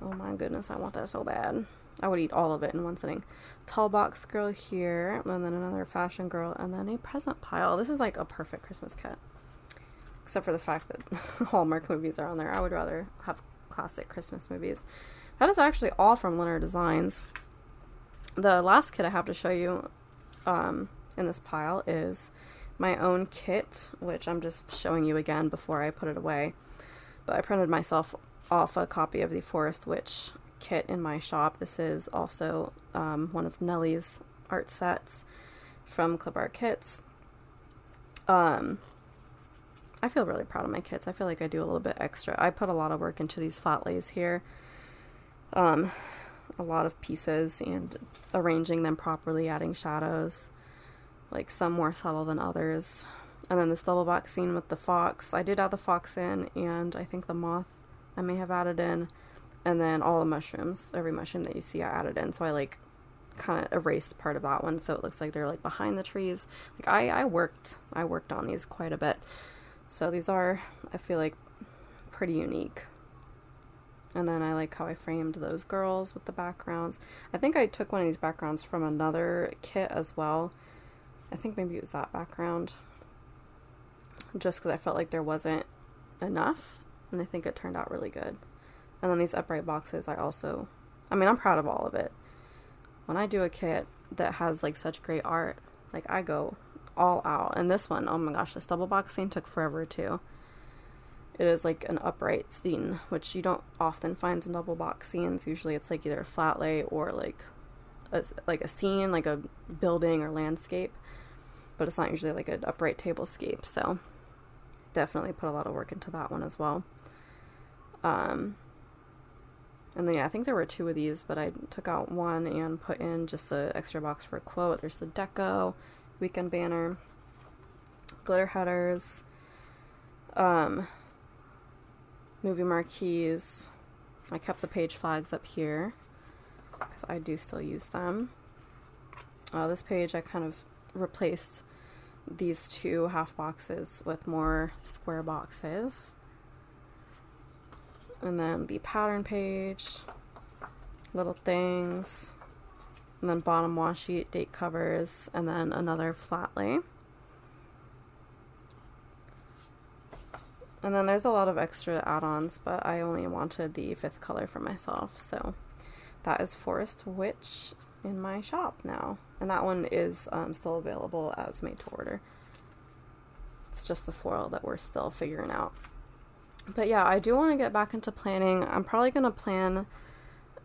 Oh my goodness, I want that so bad. I would eat all of it in one sitting. Tall box girl here, and then another fashion girl, and then a present pile. This is like a perfect Christmas kit. Except for the fact that Hallmark movies are on there. I would rather have classic Christmas movies. That is actually all from LynnerDesigns. The last kit I have to show you in this pile is my own kit, which I'm just showing you again before I put it away. But I printed myself off a copy of the Forest Witch kit in my shop. This is also one of Nellie's art sets from Clip Art Kits. I feel really proud of my kits. I feel like I do a little bit extra. I put a lot of work into these flat lays here. A lot of pieces and arranging them properly, adding shadows, like some more subtle than others. And then this double box scene with the fox. I did add the fox in, and I think the moth I may have added in. And then all the mushrooms, every mushroom that you see I added in. So I like kind of erased part of that one so it looks like they're like behind the trees. Like I worked on these quite a bit. So these are, I feel like, pretty unique. And then I like how I framed those girls with the backgrounds. I think I took one of these backgrounds from another kit as well. I think maybe it was that background. Just because I felt like there wasn't enough. And I think it turned out really good. And then these upright boxes, I'm proud of all of it. When I do a kit that has like such great art, like I go all out. And this one, oh my gosh, this double box scene took forever too. It is like an upright scene, which you don't often find in double box scenes. Usually it's like either a flat lay or like a scene, like a building or landscape. But it's not usually like an upright tablescape. So definitely put a lot of work into that one as well. And then yeah, I think there were 2 of these, but I took out one and put in just an extra box for a quote. There's the deco, weekend banner, glitter headers, movie marquees. I kept the page flags up here because I do still use them. This page I kind of replaced these 2 half boxes with more square boxes. And then the pattern page, little things, and then bottom washi date covers, and then another flat lay. And then there's a lot of extra add-ons, but I only wanted the 5th color for myself, so that is Forest Witch in my shop now. And that one is still available as made to order. It's just the foil that we're still figuring out. But yeah, I do want to get back into planning. I'm probably going to plan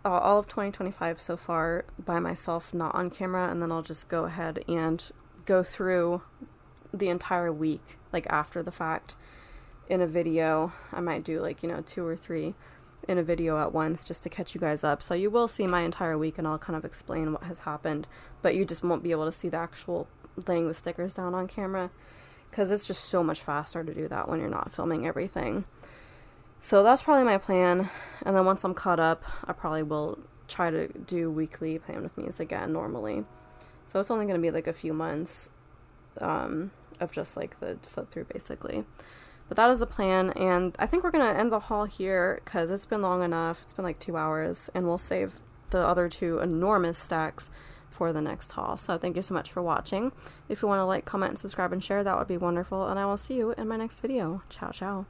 all of 2025 so far by myself, not on camera, and then I'll just go ahead and go through the entire week, like after the fact, in a video. I might do like, 2 or 3 in a video at once just to catch you guys up. So you will see my entire week and I'll kind of explain what has happened, but you just won't be able to see the actual laying the stickers down on camera because it's just so much faster to do that when you're not filming everything. So that's probably my plan, and then once I'm caught up, I probably will try to do weekly Plan With Me's again normally. So it's only going to be like a few months of just like the flip through basically. But that is the plan, and I think we're going to end the haul here because it's been long enough. It's been like 2 hours, and we'll save the other 2 enormous stacks for the next haul. So thank you so much for watching. If you want to like, comment, and subscribe, and share, that would be wonderful, and I will see you in my next video. Ciao, ciao.